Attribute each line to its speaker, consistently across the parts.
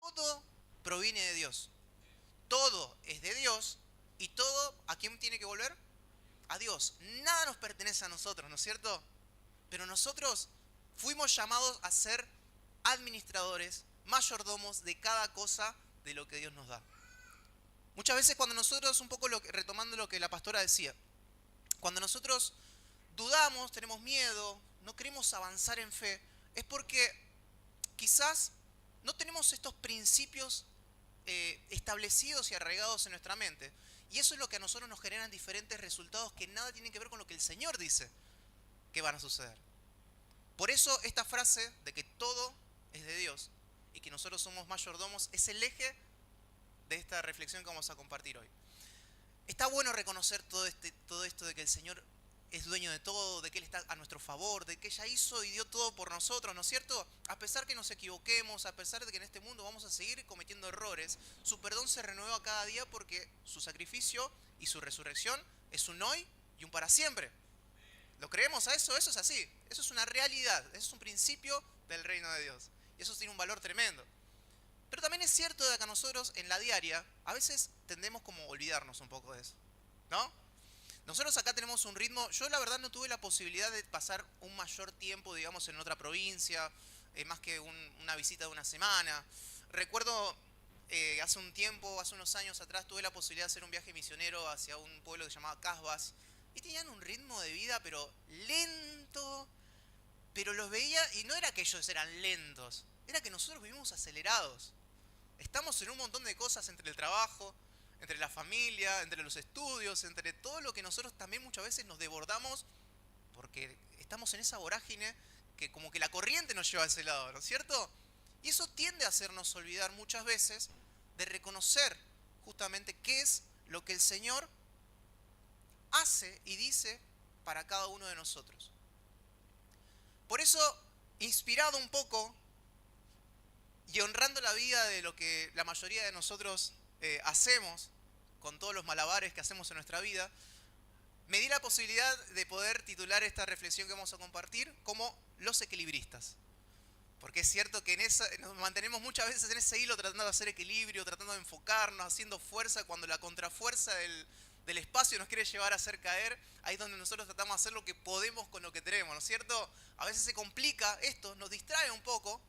Speaker 1: Todo proviene de Dios. Todo es de Dios y todo, ¿a quién tiene que volver? A Dios. Nada nos pertenece a nosotros, ¿no es cierto? Pero nosotros fuimos llamados a ser administradores, mayordomos de cada cosa de lo que Dios nos da. Muchas veces cuando nosotros, un poco retomando lo que la pastora decía, cuando nosotros dudamos, tenemos miedo, no queremos avanzar en fe, es porque quizás no tenemos estos principios establecidos y arraigados en nuestra mente. Y eso es lo que a nosotros nos generan diferentes resultados que nada tienen que ver con lo que el Señor dice que van a suceder. Por eso esta frase de que todo es de Dios y que nosotros somos mayordomos es el eje de esta reflexión que vamos a compartir hoy. Está bueno reconocer todo esto de que el Señor es dueño de todo, de que Él está a nuestro favor, de que ya hizo y dio todo por nosotros, ¿no es cierto? A pesar que nos equivoquemos, a pesar de que en este mundo vamos a seguir cometiendo errores, su perdón se renueva cada día porque su sacrificio y su resurrección es un hoy y un para siempre. ¿Lo creemos a eso? Eso es así. Eso es una realidad. Eso es un principio del reino de Dios. Y eso tiene un valor tremendo. Pero también es cierto de que nosotros en la diaria a veces tendemos como a olvidarnos un poco de eso. ¿No? Nosotros acá tenemos un ritmo, yo la verdad no tuve la posibilidad de pasar un mayor tiempo, digamos, en otra provincia, más que una visita de una semana. Recuerdo hace un tiempo, hace unos años atrás, tuve la posibilidad de hacer un viaje misionero hacia un pueblo que se llamaba Casbas, y tenían un ritmo de vida, pero lento, pero los veía, y no era que ellos eran lentos, era que nosotros vivimos acelerados. Estamos en un montón de cosas entre el trabajo, entre la familia, entre los estudios, entre todo lo que nosotros también muchas veces nos desbordamos porque estamos en esa vorágine que como que la corriente nos lleva a ese lado, ¿no es cierto? Y eso tiende a hacernos olvidar muchas veces de reconocer justamente qué es lo que el Señor hace y dice para cada uno de nosotros. Por eso, inspirado un poco y honrando la vida de lo que la mayoría de nosotros hacemos, con todos los malabares que hacemos en nuestra vida, me di la posibilidad de poder titular esta reflexión que vamos a compartir como Los Equilibristas. Porque es cierto que nos mantenemos muchas veces en ese hilo tratando de hacer equilibrio, tratando de enfocarnos, haciendo fuerza cuando la contrafuerza del espacio nos quiere llevar a hacer caer. Ahí es donde nosotros tratamos de hacer lo que podemos con lo que tenemos, ¿no es cierto? A veces se complica esto, nos distrae un poco,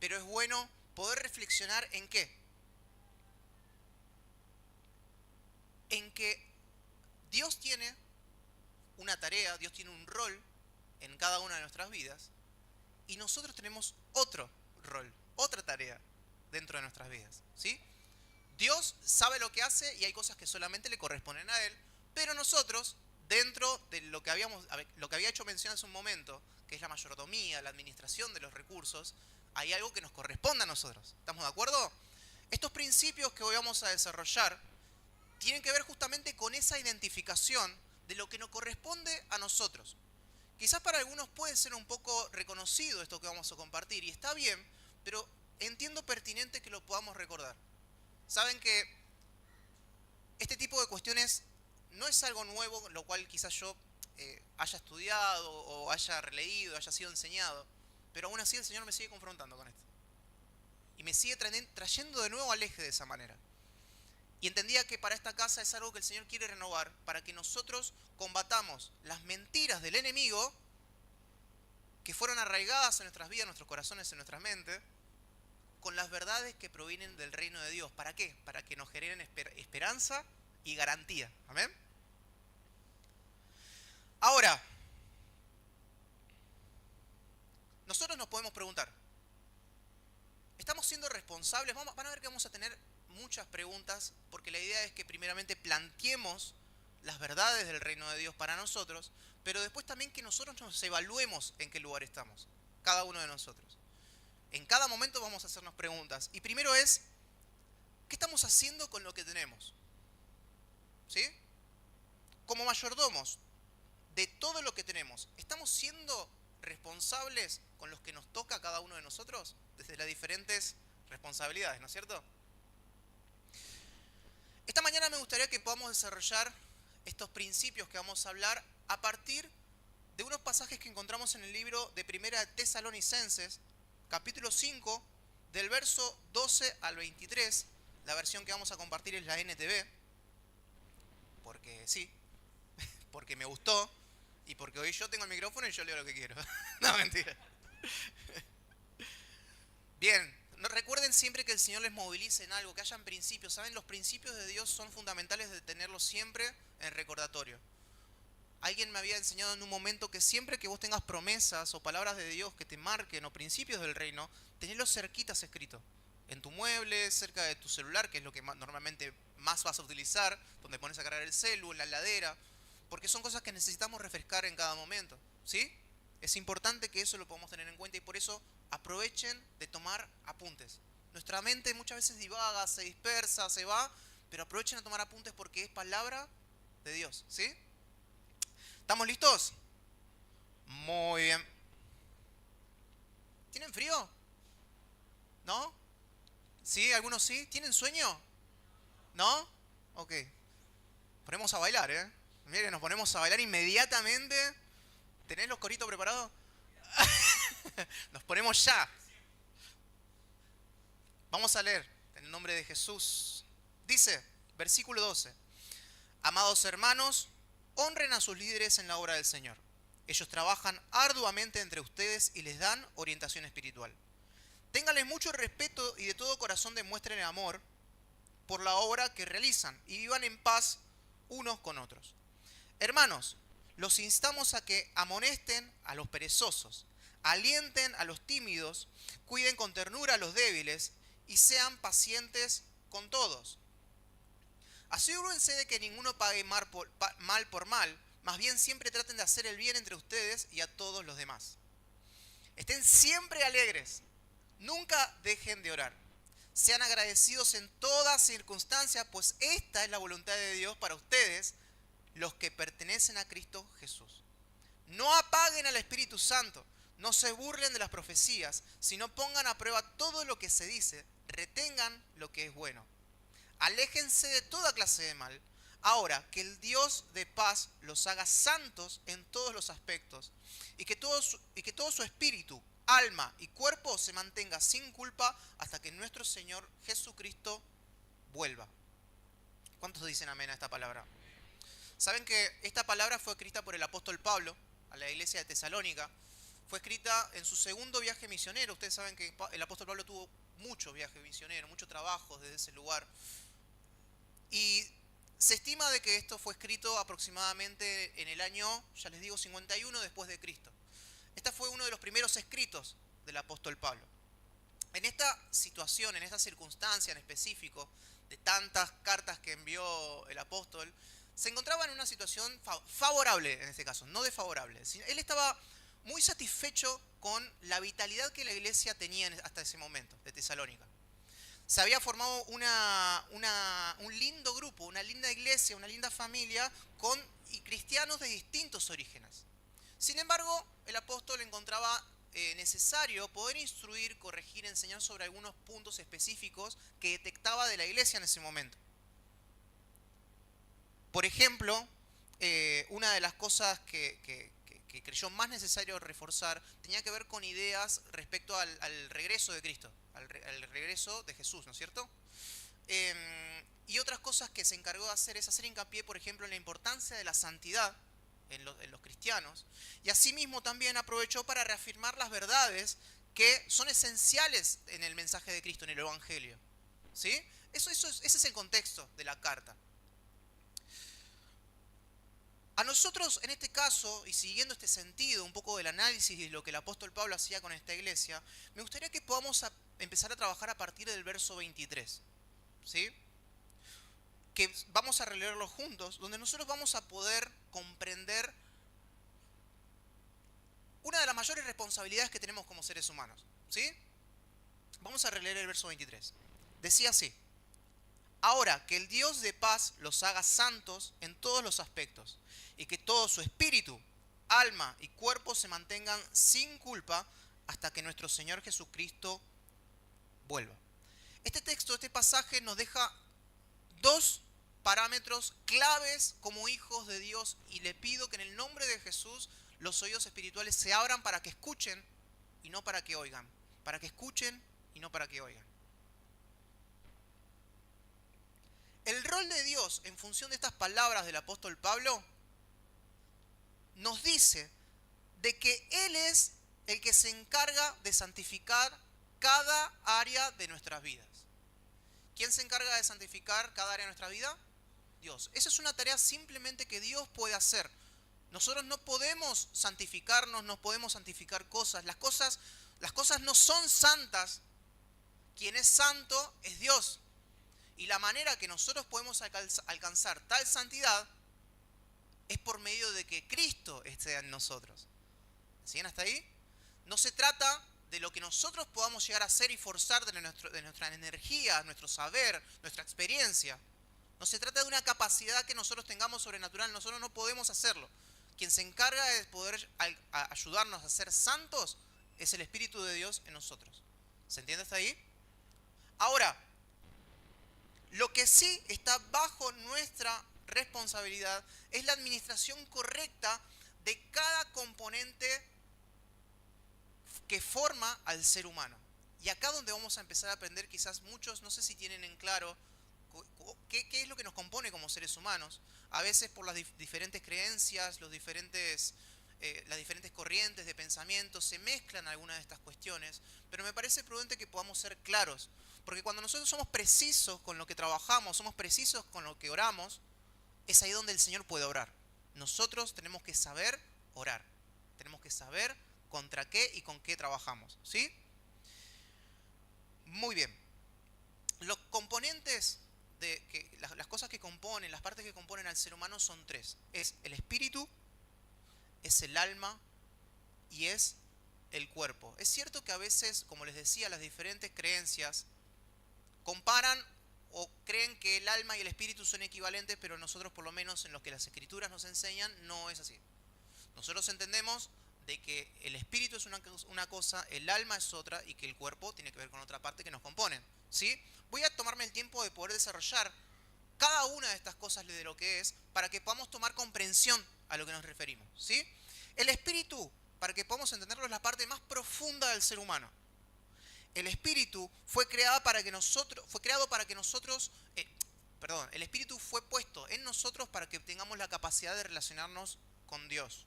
Speaker 1: pero es bueno poder reflexionar en qué. En que Dios tiene una tarea, Dios tiene un rol en cada una de nuestras vidas y nosotros tenemos otro rol, otra tarea dentro de nuestras vidas, ¿sí? Dios sabe lo que hace y hay cosas que solamente le corresponden a Él, pero nosotros, dentro de lo que había hecho mención hace un momento, que es la mayordomía, la administración de los recursos, hay algo que nos corresponde a nosotros. ¿Estamos de acuerdo? Estos principios que hoy vamos a desarrollar tienen que ver justamente con esa identificación de lo que nos corresponde a nosotros. Quizás para algunos puede ser un poco reconocido esto que vamos a compartir y está bien, pero entiendo pertinente que lo podamos recordar. Saben que este tipo de cuestiones no es algo nuevo, lo cual quizás yo haya estudiado o haya releído, haya sido enseñado, pero aún así el Señor me sigue confrontando con esto. Y me sigue trayendo de nuevo al eje de esa manera. Y entendía que para esta casa es algo que el Señor quiere renovar, para que nosotros combatamos las mentiras del enemigo que fueron arraigadas en nuestras vidas, en nuestros corazones, en nuestras mentes, con las verdades que provienen del reino de Dios. ¿Para qué? Para que nos generen esperanza y garantía. ¿Amén? Ahora, nosotros nos podemos preguntar, ¿estamos siendo responsables? Van a ver que vamos a tener muchas preguntas, porque la idea es que primeramente planteemos las verdades del reino de Dios para nosotros, pero después también que nosotros nos evaluemos en qué lugar estamos, cada uno de nosotros. En cada momento vamos a hacernos preguntas. Y primero es, ¿qué estamos haciendo con lo que tenemos? ¿Sí? Como mayordomos de todo lo que tenemos, ¿estamos siendo responsables con los que nos toca a cada uno de nosotros? Desde las diferentes responsabilidades, ¿no es cierto? Esta mañana me gustaría que podamos desarrollar estos principios que vamos a hablar a partir de unos pasajes que encontramos en el libro de Primera de Tesalonicenses, capítulo 5, del verso 12 al 23. La versión que vamos a compartir es la NTV, porque sí, porque me gustó y porque hoy yo tengo el micrófono y yo leo lo que quiero. No, mentira. Bien, recuerden siempre que el Señor les movilice en algo, que hayan principios. ¿Saben? Los principios de Dios son fundamentales de tenerlos siempre en recordatorio. Alguien me había enseñado en un momento que siempre que vos tengas promesas o palabras de Dios que te marquen o principios del reino, tenedlos cerquitas escritos. En tu mueble, cerca de tu celular, que es lo que normalmente más vas a utilizar, donde pones a cargar el celu, en la heladera, porque son cosas que necesitamos refrescar en cada momento. ¿Sí? Es importante que eso lo podamos tener en cuenta y por eso aprovechen de tomar apuntes. Nuestra mente muchas veces divaga, se dispersa, se va, pero aprovechen a tomar apuntes porque es palabra de Dios. ¿Sí? ¿Estamos listos? Muy bien. ¿Tienen frío? ¿No? ¿Sí? ¿Algunos sí? ¿Tienen sueño? ¿No? Ok. Ponemos a bailar, ¿eh? Miren, nos ponemos a bailar inmediatamente. ¿Tenés los coritos preparados? Nos ponemos ya. Vamos a leer en el nombre de Jesús. Dice, versículo 12. Amados hermanos, honren a sus líderes en la obra del Señor. Ellos trabajan arduamente entre ustedes y les dan orientación espiritual. Ténganles mucho respeto y de todo corazón demuestren el amor por la obra que realizan y vivan en paz unos con otros. Hermanos, los instamos a que amonesten a los perezosos, alienten a los tímidos, cuiden con ternura a los débiles y sean pacientes con todos. Asegúrense de que ninguno pague mal por mal, más bien siempre traten de hacer el bien entre ustedes y a todos los demás. Estén siempre alegres, nunca dejen de orar. Sean agradecidos en toda circunstancia, pues esta es la voluntad de Dios para ustedes, los que pertenecen a Cristo Jesús. No apaguen al Espíritu Santo, no se burlen de las profecías, sino pongan a prueba todo lo que se dice, retengan lo que es bueno. Aléjense de toda clase de mal. Ahora, que el Dios de paz los haga santos en todos los aspectos y que todo su espíritu, alma y cuerpo se mantenga sin culpa hasta que nuestro Señor Jesucristo vuelva. ¿Cuántos dicen amén a esta palabra? Saben que esta palabra fue escrita por el apóstol Pablo a la iglesia de Tesalónica. Fue escrita en su segundo viaje misionero. Ustedes saben que el apóstol Pablo tuvo muchos viajes misioneros, mucho trabajo desde ese lugar. Y se estima de que esto fue escrito aproximadamente en el año, ya les digo, 51 después de Cristo. Este fue uno de los primeros escritos del apóstol Pablo. En esta situación, en esta circunstancia en específico, de tantas cartas que envió el apóstol, se encontraba en una situación favorable en este caso, no desfavorable. Él estaba muy satisfecho con la vitalidad que la iglesia tenía hasta ese momento, de Tesalónica. Se había formado un lindo grupo, una linda iglesia, una linda familia con cristianos de distintos orígenes. Sin embargo, el apóstol encontraba necesario poder instruir, corregir, enseñar sobre algunos puntos específicos que detectaba de la iglesia en ese momento. Por ejemplo, una de las cosas que creyó más necesario reforzar tenía que ver con ideas respecto al regreso de Cristo, al regreso de Jesús, ¿no es cierto? Y otras cosas que se encargó de hacer es hacer hincapié, por ejemplo, en la importancia de la santidad en los cristianos, y asimismo también aprovechó para reafirmar las verdades que son esenciales en el mensaje de Cristo, en el Evangelio. ¿Sí? Ese es el contexto de la carta. A nosotros, en este caso, y siguiendo este sentido, un poco del análisis de lo que el apóstol Pablo hacía con esta iglesia, me gustaría que podamos empezar a trabajar a partir del verso 23. ¿Sí? Que vamos a releerlo juntos, donde nosotros vamos a poder comprender una de las mayores responsabilidades que tenemos como seres humanos. ¿Sí? Vamos a releer el verso 23. Decía así: ahora que el Dios de paz los haga santos en todos los aspectos, y que todo su espíritu, alma y cuerpo se mantengan sin culpa hasta que nuestro Señor Jesucristo vuelva. Este texto, este pasaje nos deja dos parámetros claves como hijos de Dios, y le pido que en el nombre de Jesús los oídos espirituales se abran para que escuchen y no para que oigan, para que escuchen y no para que oigan. El rol de Dios, en función de estas palabras del apóstol Pablo, nos dice de que Él es el que se encarga de santificar cada área de nuestras vidas. ¿Quién se encarga de santificar cada área de nuestra vida? Dios. Esa es una tarea simplemente que Dios puede hacer. Nosotros no podemos santificarnos, no podemos santificar cosas. Las cosas no son santas. Quien es santo es Dios. Y la manera que nosotros podemos alcanzar tal santidad es por medio de que Cristo esté en nosotros. ¿Siguen hasta ahí? No se trata de lo que nosotros podamos llegar a hacer y forzar de nuestra energía, nuestro saber, nuestra experiencia. No se trata de una capacidad que nosotros tengamos sobrenatural. Nosotros no podemos hacerlo. Quien se encarga de poder ayudarnos a ser santos es el Espíritu de Dios en nosotros. ¿Se entiende hasta ahí? Ahora, lo que sí está bajo nuestra responsabilidad es la administración correcta de cada componente que forma al ser humano. Y acá donde vamos a empezar a aprender, quizás muchos, no sé si tienen en claro qué es lo que nos compone como seres humanos. A veces por las diferentes creencias, las diferentes corrientes de pensamiento, se mezclan algunas de estas cuestiones, pero me parece prudente que podamos ser claros. Porque cuando nosotros somos precisos con lo que trabajamos, somos precisos con lo que oramos, es ahí donde el Señor puede obrar. Nosotros tenemos que saber orar. Tenemos que saber contra qué y con qué trabajamos. ¿Sí? Muy bien. Los componentes, las cosas que componen, las partes que componen al ser humano son tres. Es el espíritu, es el alma y es el cuerpo. Es cierto que a veces, como les decía, las diferentes creencias comparan o creen que el alma y el espíritu son equivalentes, pero nosotros, por lo menos en lo que las escrituras nos enseñan, no es así. Nosotros entendemos de que el espíritu es una cosa, el alma es otra y que el cuerpo tiene que ver con otra parte que nos componen. ¿Sí? Voy a tomarme el tiempo de poder desarrollar cada una de estas cosas de lo que es para que podamos tomar comprensión a lo que nos referimos. ¿Sí? El espíritu, para que podamos entenderlo, es la parte más profunda del ser humano. El espíritu fue creado para que nosotros, el espíritu fue puesto en nosotros para que tengamos la capacidad de relacionarnos con Dios.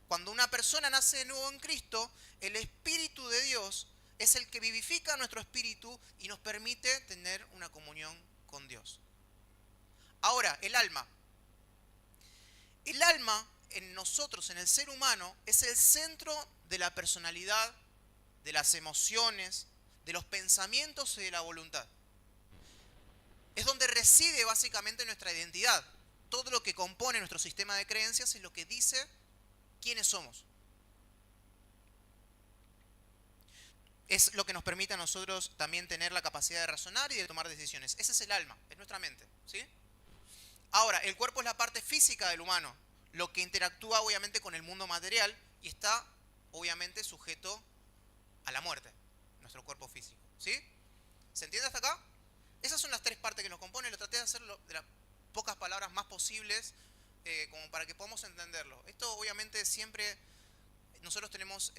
Speaker 1: Cuando una persona nace de nuevo en Cristo, el Espíritu de Dios es el que vivifica nuestro espíritu y nos permite tener una comunión con Dios. Ahora, el alma. El alma en nosotros, en el ser humano, es el centro de la personalidad, de las emociones, de los pensamientos y de la voluntad. Es donde reside básicamente nuestra identidad. Todo lo que compone nuestro sistema de creencias es lo que dice quiénes somos. Es lo que nos permite a nosotros también tener la capacidad de razonar y de tomar decisiones. Ese es el alma, es nuestra mente, ¿sí? Ahora, el cuerpo es la parte física del humano, lo que interactúa obviamente con el mundo material y está obviamente sujeto a la muerte, nuestro cuerpo físico, ¿sí? ¿Se entiende hasta acá? Esas son las tres partes que nos componen. Lo traté de hacerlo de las pocas palabras más posibles como para que podamos entenderlo. Esto obviamente siempre, nosotros tenemos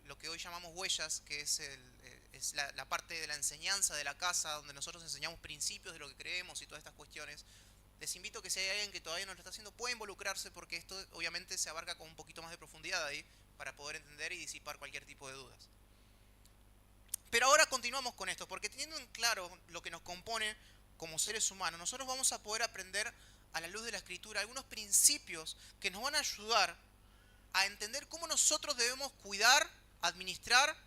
Speaker 1: lo que hoy llamamos huellas, que es la parte de la enseñanza de la casa, donde nosotros enseñamos principios de lo que creemos y todas estas cuestiones. Les invito a que si hay alguien que todavía no lo está haciendo, pueda involucrarse porque esto obviamente se abarca con un poquito más de profundidad ahí para poder entender y disipar cualquier tipo de dudas. Pero ahora continuamos con esto, porque teniendo en claro lo que nos compone como seres humanos, nosotros vamos a poder aprender a la luz de la Escritura algunos principios que nos van a ayudar a entender cómo nosotros debemos cuidar, administrar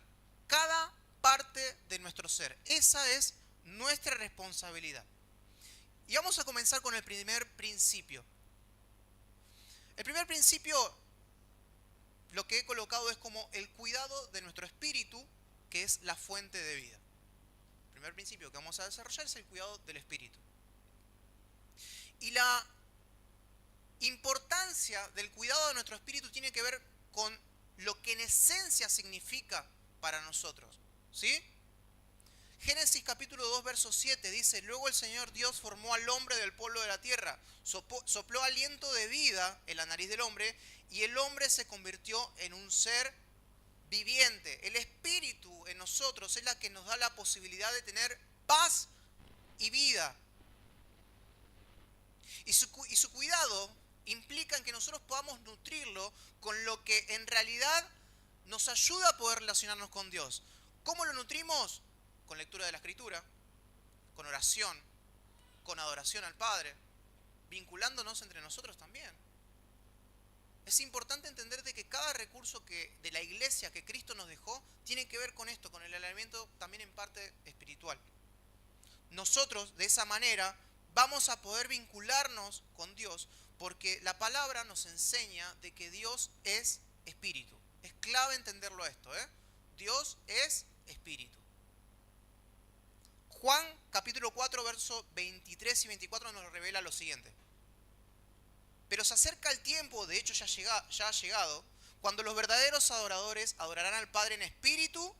Speaker 1: cada parte de nuestro ser. Esa es nuestra responsabilidad. Y vamos a comenzar con el primer principio. El primer principio, lo que he colocado es como el cuidado de nuestro espíritu, que es la fuente de vida. El primer principio que vamos a desarrollar es el cuidado del espíritu. Y la importancia del cuidado de nuestro espíritu tiene que ver con lo que en esencia significa para nosotros. ¿Sí? Génesis capítulo 2, verso 7 dice: luego el Señor Dios formó al hombre del polvo de la tierra, sopló aliento de vida en la nariz del hombre y el hombre se convirtió en un ser viviente. El Espíritu en nosotros es la que nos da la posibilidad de tener paz y vida. Y su cuidado implica en que nosotros podamos nutrirlo con lo que en realidad nos ayuda a poder relacionarnos con Dios. ¿Cómo lo nutrimos? Con lectura de la Escritura, con oración, con adoración al Padre, vinculándonos entre nosotros también. Es importante entender de que cada recurso de la iglesia que Cristo nos dejó tiene que ver con esto, con el alimento también en parte espiritual. Nosotros de esa manera vamos a poder vincularnos con Dios porque la palabra nos enseña de que Dios es espíritu. Es clave entenderlo esto, ¿eh? Dios es espíritu. Juan capítulo 4, versos 23 y 24 nos revela lo siguiente. Pero se acerca el tiempo, de hecho ya ha llegado, cuando los verdaderos adoradores adorarán al Padre en espíritu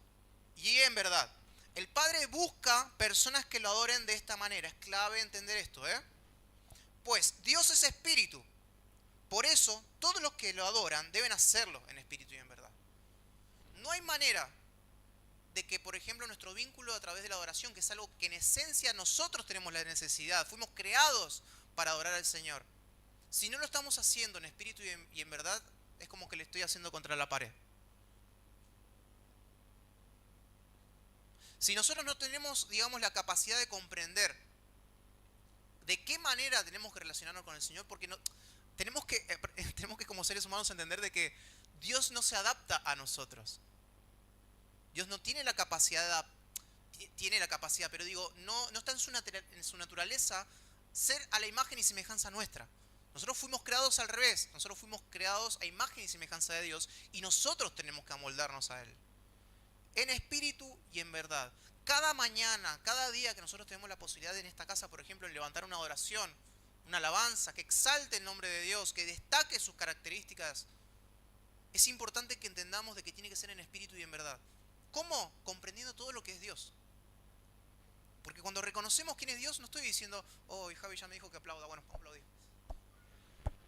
Speaker 1: y en verdad. El Padre busca personas que lo adoren de esta manera. Es clave entender esto, ¿eh? Pues Dios es espíritu. Por eso, todos los que lo adoran deben hacerlo en espíritu y en verdad. No hay manera de que, por ejemplo, nuestro vínculo a través de la adoración, que es algo que en esencia nosotros tenemos la necesidad, fuimos creados para adorar al Señor. Si no lo estamos haciendo en espíritu y en verdad, es como que le estoy haciendo contra la pared. Si nosotros no tenemos, digamos, la capacidad de comprender de qué manera tenemos que relacionarnos con el Señor, porque no, tenemos que como seres humanos entender de que Dios no se adapta a nosotros. Dios no tiene la capacidad, tiene la capacidad, pero digo, no está en su naturaleza ser a la imagen y semejanza nuestra. Nosotros fuimos creados al revés, nosotros fuimos creados a imagen y semejanza de Dios y nosotros tenemos que amoldarnos a Él. En espíritu y en verdad. Cada mañana, cada día que nosotros tenemos la posibilidad en esta casa, por ejemplo, de levantar una oración, una alabanza, que exalte el nombre de Dios, que destaque sus características, es importante que entendamos de que tiene que ser en espíritu y en verdad. ¿Cómo? Comprendiendo todo lo que es Dios. Porque cuando reconocemos quién es Dios, no estoy diciendo, oh, Javi ya me dijo que aplauda, bueno, aplaudí.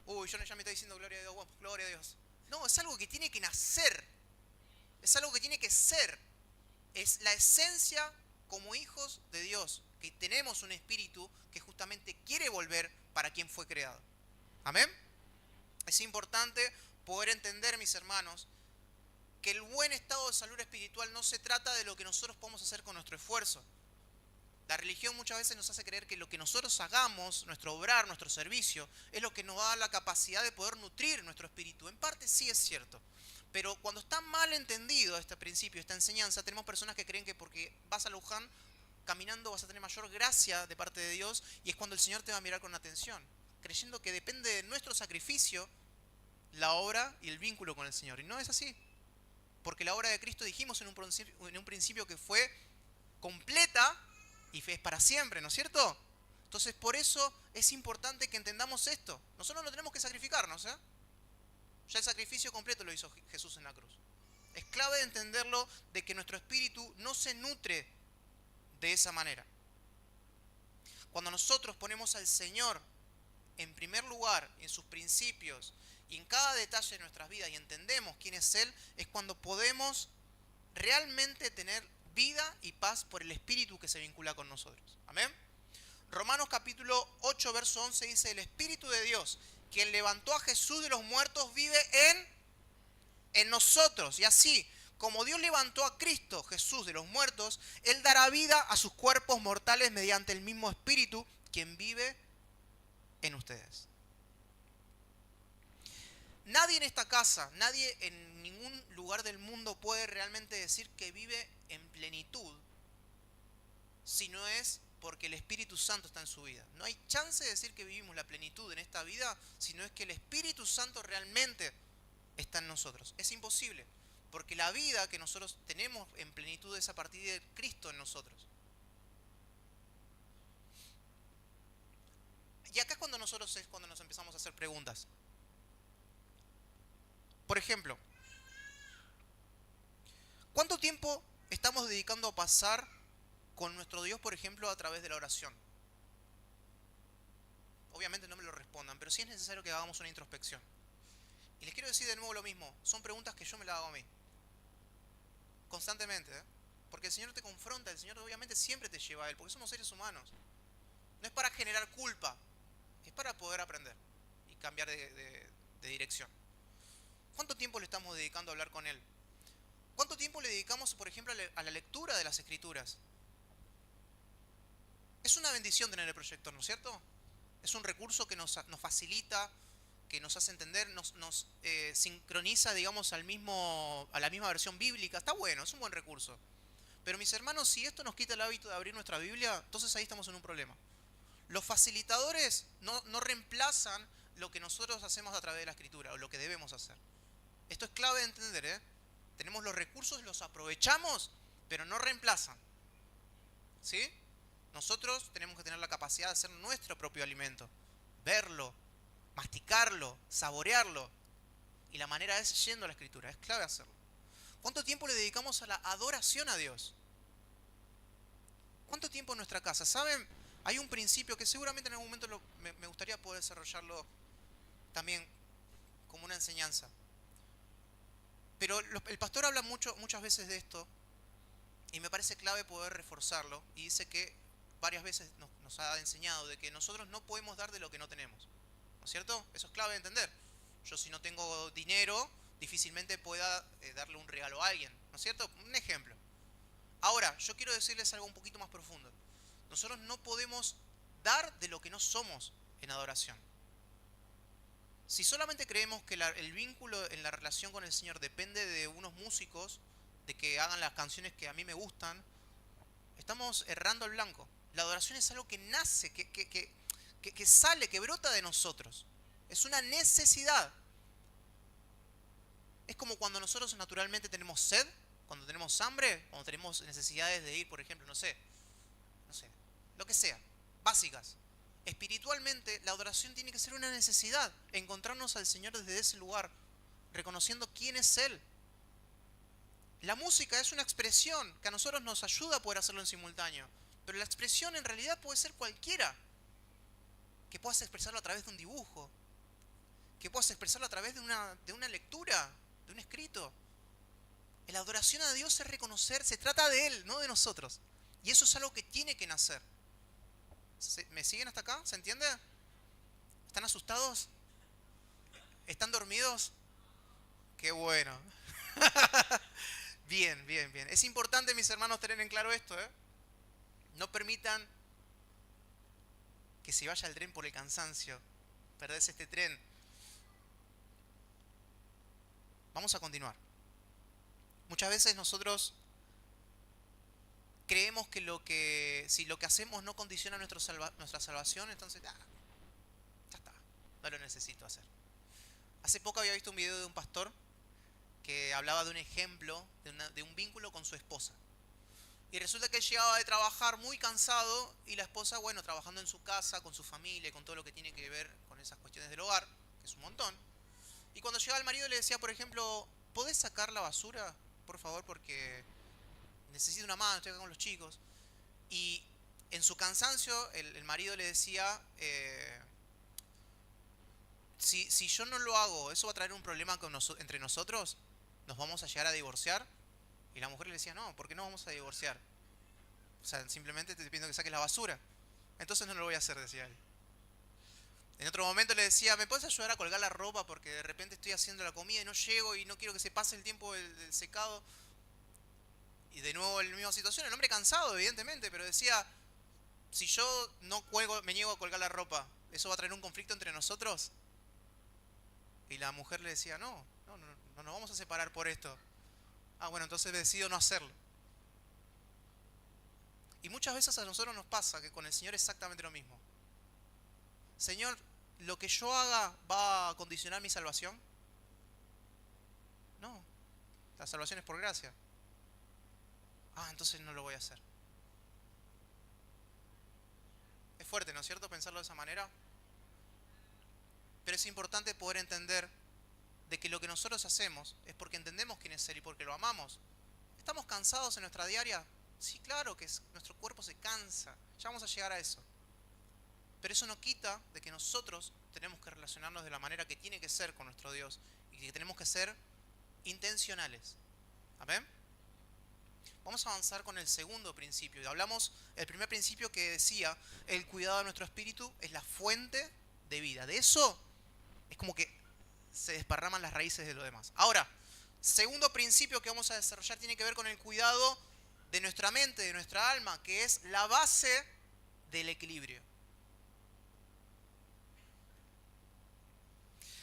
Speaker 1: Uy, John ya me está diciendo gloria a Dios, bueno, gloria a Dios. No, es algo que tiene que nacer. Es algo que tiene que ser. Es la esencia como hijos de Dios, que tenemos un espíritu que justamente quiere volver para quien fue creado. ¿Amén? Es importante poder entender, mis hermanos, que el buen estado de salud espiritual no se trata de lo que nosotros podemos hacer con nuestro esfuerzo. La religión muchas veces nos hace creer que lo que nosotros hagamos, nuestro obrar, nuestro servicio, es lo que nos da la capacidad de poder nutrir nuestro espíritu. En parte sí es cierto. Pero cuando está mal entendido este principio, esta enseñanza, tenemos personas que creen que porque vas a Luján, caminando vas a tener mayor gracia de parte de Dios y es cuando el Señor te va a mirar con atención, creyendo que depende de nuestro sacrificio la obra y el vínculo con el Señor. Y no es así. Porque la obra de Cristo dijimos en un principio que fue completa y es para siempre, ¿no es cierto? Entonces por eso es importante que entendamos esto. Nosotros no tenemos que sacrificarnos, ¿eh? Ya el sacrificio completo lo hizo Jesús en la cruz. Es clave entenderlo de que nuestro espíritu no se nutre de esa manera. Cuando nosotros ponemos al Señor en primer lugar, en sus principios y en cada detalle de nuestras vidas y entendemos quién es Él, es cuando podemos realmente tener vida y paz por el Espíritu que se vincula con nosotros. Amén. Romanos capítulo 8, verso 11 dice, el Espíritu de Dios, quien levantó a Jesús de los muertos, vive en nosotros. Y así, como Dios levantó a Cristo Jesús de los muertos, Él dará vida a sus cuerpos mortales mediante el mismo Espíritu, quien vive en ustedes. Nadie en esta casa, nadie en ningún lugar del mundo puede realmente decir que vive en plenitud si no es porque el Espíritu Santo está en su vida. No hay chance de decir que vivimos la plenitud en esta vida si no es que el Espíritu Santo realmente está en nosotros. Es imposible, porque la vida que nosotros tenemos en plenitud es a partir de Cristo en nosotros. Y acá es cuando nos empezamos a hacer preguntas. Por ejemplo, ¿cuánto tiempo estamos dedicando a pasar con nuestro Dios, por ejemplo, a través de la oración? Obviamente no me lo respondan, pero sí es necesario que hagamos una introspección. Y les quiero decir de nuevo lo mismo, son preguntas que yo me las hago a mí. constantemente, ¿eh? Porque el Señor te confronta, el Señor obviamente siempre te lleva a Él, porque somos seres humanos. No es para generar culpa, es para poder aprender y cambiar de dirección. ¿Cuánto tiempo le estamos dedicando a hablar con Él? ¿Cuánto tiempo le dedicamos, por ejemplo, a la lectura de las Escrituras? Es una bendición tener el proyector, ¿no es cierto? Es un recurso que nos facilita, que nos hace entender, nos sincroniza, digamos, a la misma versión bíblica. Está bueno, es un buen recurso. Pero mis hermanos, si esto nos quita el hábito de abrir nuestra Biblia, entonces ahí estamos en un problema. Los facilitadores no reemplazan lo que nosotros hacemos a través de la Escritura, o lo que debemos hacer. Esto es clave de entender, ¿eh? Tenemos los recursos, los aprovechamos, pero no reemplazan. ¿Sí? Nosotros tenemos que tener la capacidad de hacer nuestro propio alimento, verlo, masticarlo, saborearlo. Y la manera es yendo a la Escritura, es clave hacerlo. ¿Cuánto tiempo le dedicamos a la adoración a Dios? ¿Cuánto tiempo en nuestra casa? ¿Saben? Hay un principio que seguramente en algún momento me gustaría poder desarrollarlo también como una enseñanza. Pero el pastor habla muchas veces de esto y me parece clave poder reforzarlo. Y dice que varias veces nos ha enseñado de que nosotros no podemos dar de lo que no tenemos. ¿No es cierto? Eso es clave de entender. Yo si no tengo dinero, difícilmente pueda darle un regalo a alguien. ¿No es cierto? Un ejemplo. Ahora, yo quiero decirles algo un poquito más profundo. Nosotros no podemos dar de lo que no somos en adoración. Si solamente creemos que el vínculo en la relación con el Señor depende de unos músicos, de que hagan las canciones que a mí me gustan, estamos errando al blanco. La adoración es algo que nace, que sale, que brota de nosotros. Es una necesidad. Es como cuando nosotros naturalmente tenemos sed, cuando tenemos hambre, cuando tenemos necesidades de ir, por ejemplo, no sé, lo que sea, básicas. Espiritualmente, la adoración tiene que ser una necesidad, encontrarnos al Señor desde ese lugar, reconociendo quién es Él. La música es una expresión que a nosotros nos ayuda a poder hacerlo en simultáneo, pero la expresión en realidad puede ser cualquiera. Que puedas expresarlo a través de un dibujo, que puedas expresarlo a través de una lectura, de un escrito. La adoración a Dios es reconocer, se trata de Él, no de nosotros. Y eso es algo que tiene que nacer. ¿Me siguen hasta acá? ¿Se entiende? ¿Están asustados? ¿Están dormidos? Qué bueno. Bien, bien, bien. Es importante, mis hermanos, tener en claro esto, ¿eh? No permitan que se vaya el tren por el cansancio. Perdés este tren. Vamos a continuar. Muchas veces nosotros creemos que si lo que hacemos no condiciona nuestra salvación, entonces ya está, no lo necesito hacer. Hace poco había visto un video de un pastor que hablaba de un ejemplo, de un vínculo con su esposa. Y resulta que él llegaba de trabajar muy cansado y la esposa, bueno, trabajando en su casa, con su familia, con todo lo que tiene que ver con esas cuestiones del hogar, que es un montón. Y cuando llegaba el marido le decía, por ejemplo, ¿podés sacar la basura, por favor? Porque necesito una mano, estoy acá con los chicos. Y en su cansancio, el marido le decía, si yo no lo hago, ¿eso va a traer un problema entre nosotros? ¿Nos vamos a llegar a divorciar? Y la mujer le decía, no, ¿por qué no vamos a divorciar? O sea, simplemente te estoy pidiendo que saques la basura. Entonces no lo voy a hacer, decía él. En otro momento le decía, ¿me puedes ayudar a colgar la ropa? Porque de repente estoy haciendo la comida y no llego y no quiero que se pase el tiempo del secado. Y de nuevo en la misma situación, el hombre cansado, evidentemente, pero decía, si yo no cuelgo, me niego a colgar la ropa, ¿eso va a traer un conflicto entre nosotros? Y la mujer le decía, no nos vamos a separar por esto. Ah, bueno, entonces decido no hacerlo. Y muchas veces a nosotros nos pasa que con el Señor es exactamente lo mismo. Señor, ¿lo que yo haga va a condicionar mi salvación? No, la salvación es por gracia. Ah, entonces no lo voy a hacer. Es fuerte, ¿no es cierto? Pensarlo de esa manera. Pero es importante poder entender de que lo que nosotros hacemos es porque entendemos quién es Él y porque lo amamos. ¿Estamos cansados en nuestra diaria? Sí, claro que nuestro cuerpo se cansa. Ya vamos a llegar a eso. Pero eso no quita de que nosotros tenemos que relacionarnos de la manera que tiene que ser con nuestro Dios y que tenemos que ser intencionales. ¿Amén? vamos a avanzar con el segundo principio. Y hablamos, el primer principio que decía, el cuidado de nuestro espíritu es la fuente de vida. De eso es como que se desparraman las raíces de lo demás. Ahora, segundo principio que vamos a desarrollar tiene que ver con el cuidado de nuestra mente, de nuestra alma, que es la base del equilibrio.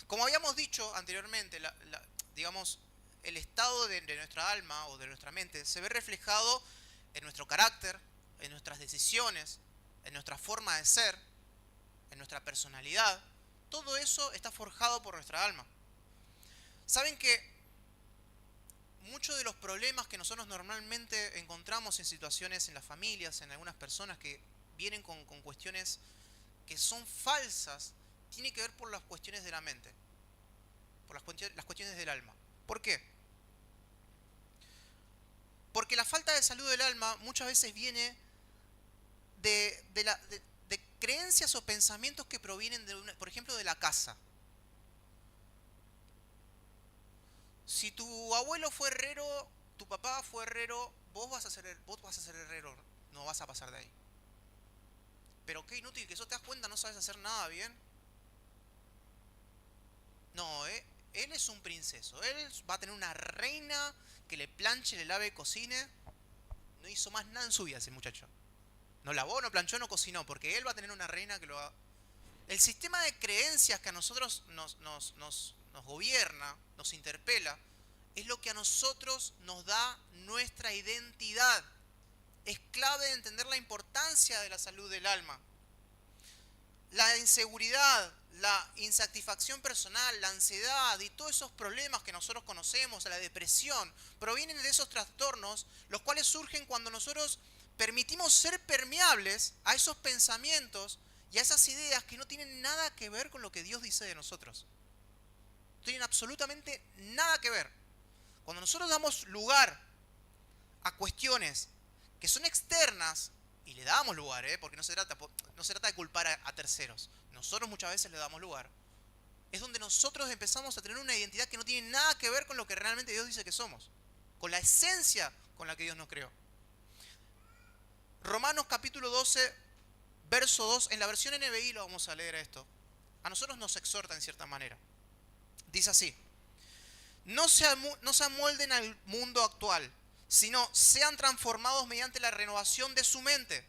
Speaker 1: Como habíamos dicho anteriormente, digamos, el estado de nuestra alma o de nuestra mente se ve reflejado en nuestro carácter, en nuestras decisiones, en nuestra forma de ser, en nuestra personalidad. Todo eso está forjado por nuestra alma. ¿Saben que muchos de los problemas que nosotros normalmente encontramos en situaciones, en las familias, en algunas personas que vienen con cuestiones que son falsas, tiene que ver por las cuestiones de la mente, por las cuestiones del alma? ¿Por qué? Porque la falta de salud del alma muchas veces viene de creencias o pensamientos que provienen, por ejemplo, de la casa. Si tu abuelo fue herrero, tu papá fue herrero, vos vas a ser herrero, no vas a pasar de ahí. Pero qué inútil que eso, te das cuenta, no sabes hacer nada bien. No, él es un princeso, él va a tener una reina que le planche, le lave, cocine. No hizo más nada en su vida ese muchacho. No lavó, no planchó, no cocinó, porque él va a tener una reina que lo haga. El sistema de creencias que a nosotros nos gobierna, nos interpela, es lo que a nosotros nos da nuestra identidad. Es clave entender la importancia de la salud del alma. La inseguridad, la insatisfacción personal, la ansiedad y todos esos problemas que nosotros conocemos, la depresión, provienen de esos trastornos, los cuales surgen cuando nosotros permitimos ser permeables a esos pensamientos y a esas ideas que no tienen nada que ver con lo que Dios dice de nosotros. No tienen absolutamente nada que ver. Cuando nosotros damos lugar a cuestiones que son externas, y le damos lugar, porque no se trata de culpar a terceros, nosotros muchas veces le damos lugar, es donde nosotros empezamos a tener una identidad que no tiene nada que ver con lo que realmente Dios dice que somos, con la esencia con la que Dios nos creó. Romanos capítulo 12, verso 2, en la versión NBI lo vamos a leer esto. A nosotros nos exhorta en cierta manera. Dice así: no se amolden al mundo actual, sino sean transformados mediante la renovación de su mente.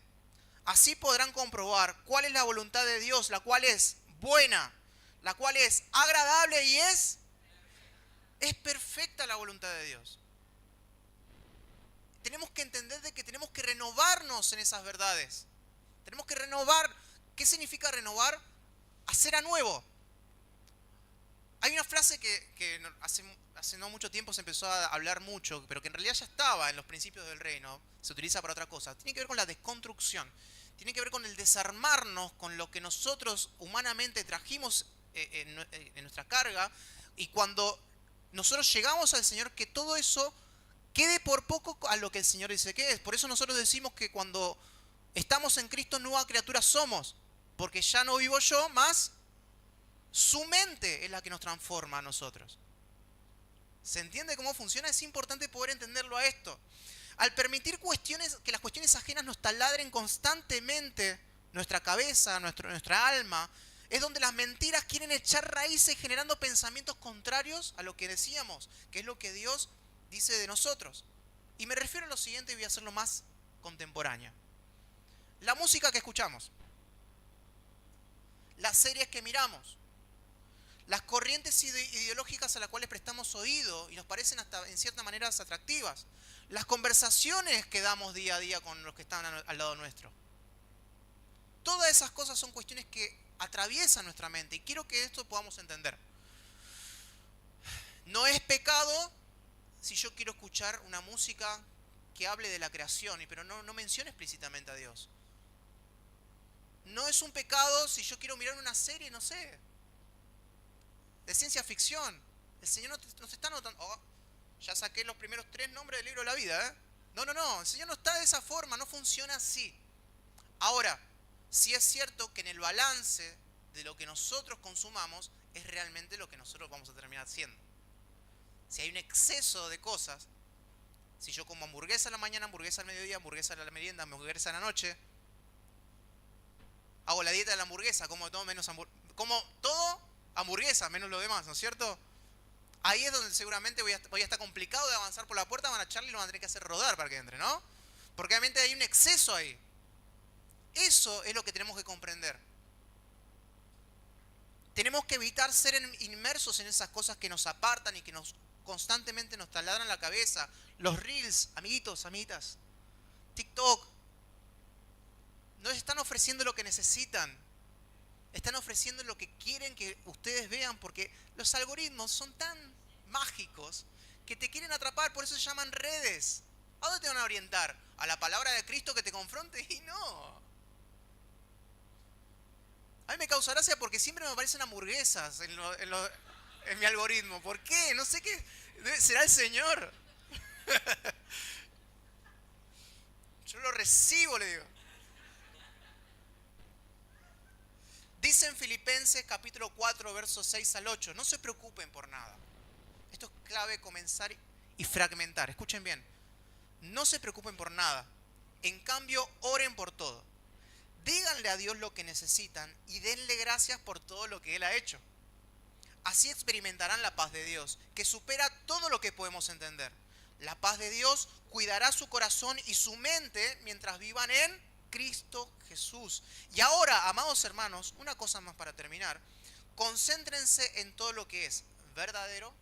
Speaker 1: Así podrán comprobar cuál es la voluntad de Dios, la cual es buena, la cual es agradable y es perfecta la voluntad de Dios. Tenemos que entender de que tenemos que renovarnos en esas verdades. Tenemos que renovar. ¿Qué significa renovar? Hacer a nuevo. Hay una frase que hace no mucho tiempo se empezó a hablar mucho, pero que en realidad ya estaba en los principios del reino, se utiliza para otra cosa. Tiene que ver con la desconstrucción. Tiene que ver con el desarmarnos con lo que nosotros humanamente trajimos en nuestra carga, y cuando nosotros llegamos al Señor, que todo eso quede por poco a lo que el Señor dice que es. Por eso nosotros decimos que cuando estamos en Cristo, nueva criatura somos, porque ya no vivo yo, más su mente es la que nos transforma a nosotros. ¿Se entiende cómo funciona? Es importante poder entenderlo a esto. Al permitir que las cuestiones ajenas nos taladren constantemente nuestra cabeza, nuestra alma, es donde las mentiras quieren echar raíces generando pensamientos contrarios a lo que decíamos, que es lo que Dios dice de nosotros. Y me refiero a lo siguiente y voy a hacerlo más contemporáneo. La música que escuchamos, las series que miramos, las corrientes ideológicas a las cuales prestamos oído y nos parecen hasta en cierta manera atractivas, las conversaciones que damos día a día con los que están al lado nuestro. Todas esas cosas son cuestiones que atraviesan nuestra mente, y quiero que esto podamos entender. No es pecado si yo quiero escuchar una música que hable de la creación, pero no mencione explícitamente a Dios. No es un pecado si yo quiero mirar una serie, no sé, de ciencia ficción. El Señor no se está notando. Oh, ya saqué los primeros 3 nombres del libro de la vida, No, el Señor no está de esa forma, no funciona así. Ahora, sí es cierto que en el balance de lo que nosotros consumamos es realmente lo que nosotros vamos a terminar haciendo. Si hay un exceso de cosas, Si yo como hamburguesa a la mañana, hamburguesa al mediodía, hamburguesa a la merienda, hamburguesa a la noche, hago la dieta de la hamburguesa, como todo hamburguesa, menos lo demás, ¿no es cierto? Ahí es donde seguramente voy a estar complicado de avanzar por la puerta, van a echarle y lo van a tener que hacer rodar para que entre, ¿no? Porque obviamente hay un exceso ahí. Eso es lo que tenemos que comprender. Tenemos que evitar ser inmersos en esas cosas que nos apartan y que constantemente nos taladran la cabeza. Los reels, amiguitos, amiguitas, TikTok, no les están ofreciendo lo que necesitan. Están ofreciendo lo que quieren que ustedes vean porque los algoritmos son tan mágicos que te quieren atrapar, por eso se llaman redes. ¿A dónde te van a orientar? ¿A la palabra de Cristo que te confronte? Y no. A mí me causa gracia porque siempre me aparecen hamburguesas en mi algoritmo. ¿Por qué? No sé qué. ¿Será el Señor? Yo lo recibo, le digo. Dice en Filipenses capítulo 4, versos 6 al 8. No se preocupen por nada. Esto es clave comenzar y fragmentar. Escuchen bien. No se preocupen por nada. En cambio, oren por todo. Díganle a Dios lo que necesitan y denle gracias por todo lo que Él ha hecho. Así experimentarán la paz de Dios, que supera todo lo que podemos entender. La paz de Dios cuidará su corazón y su mente mientras vivan en Cristo Jesús. Y ahora, amados hermanos, una cosa más para terminar. Concéntrense en todo lo que es verdadero,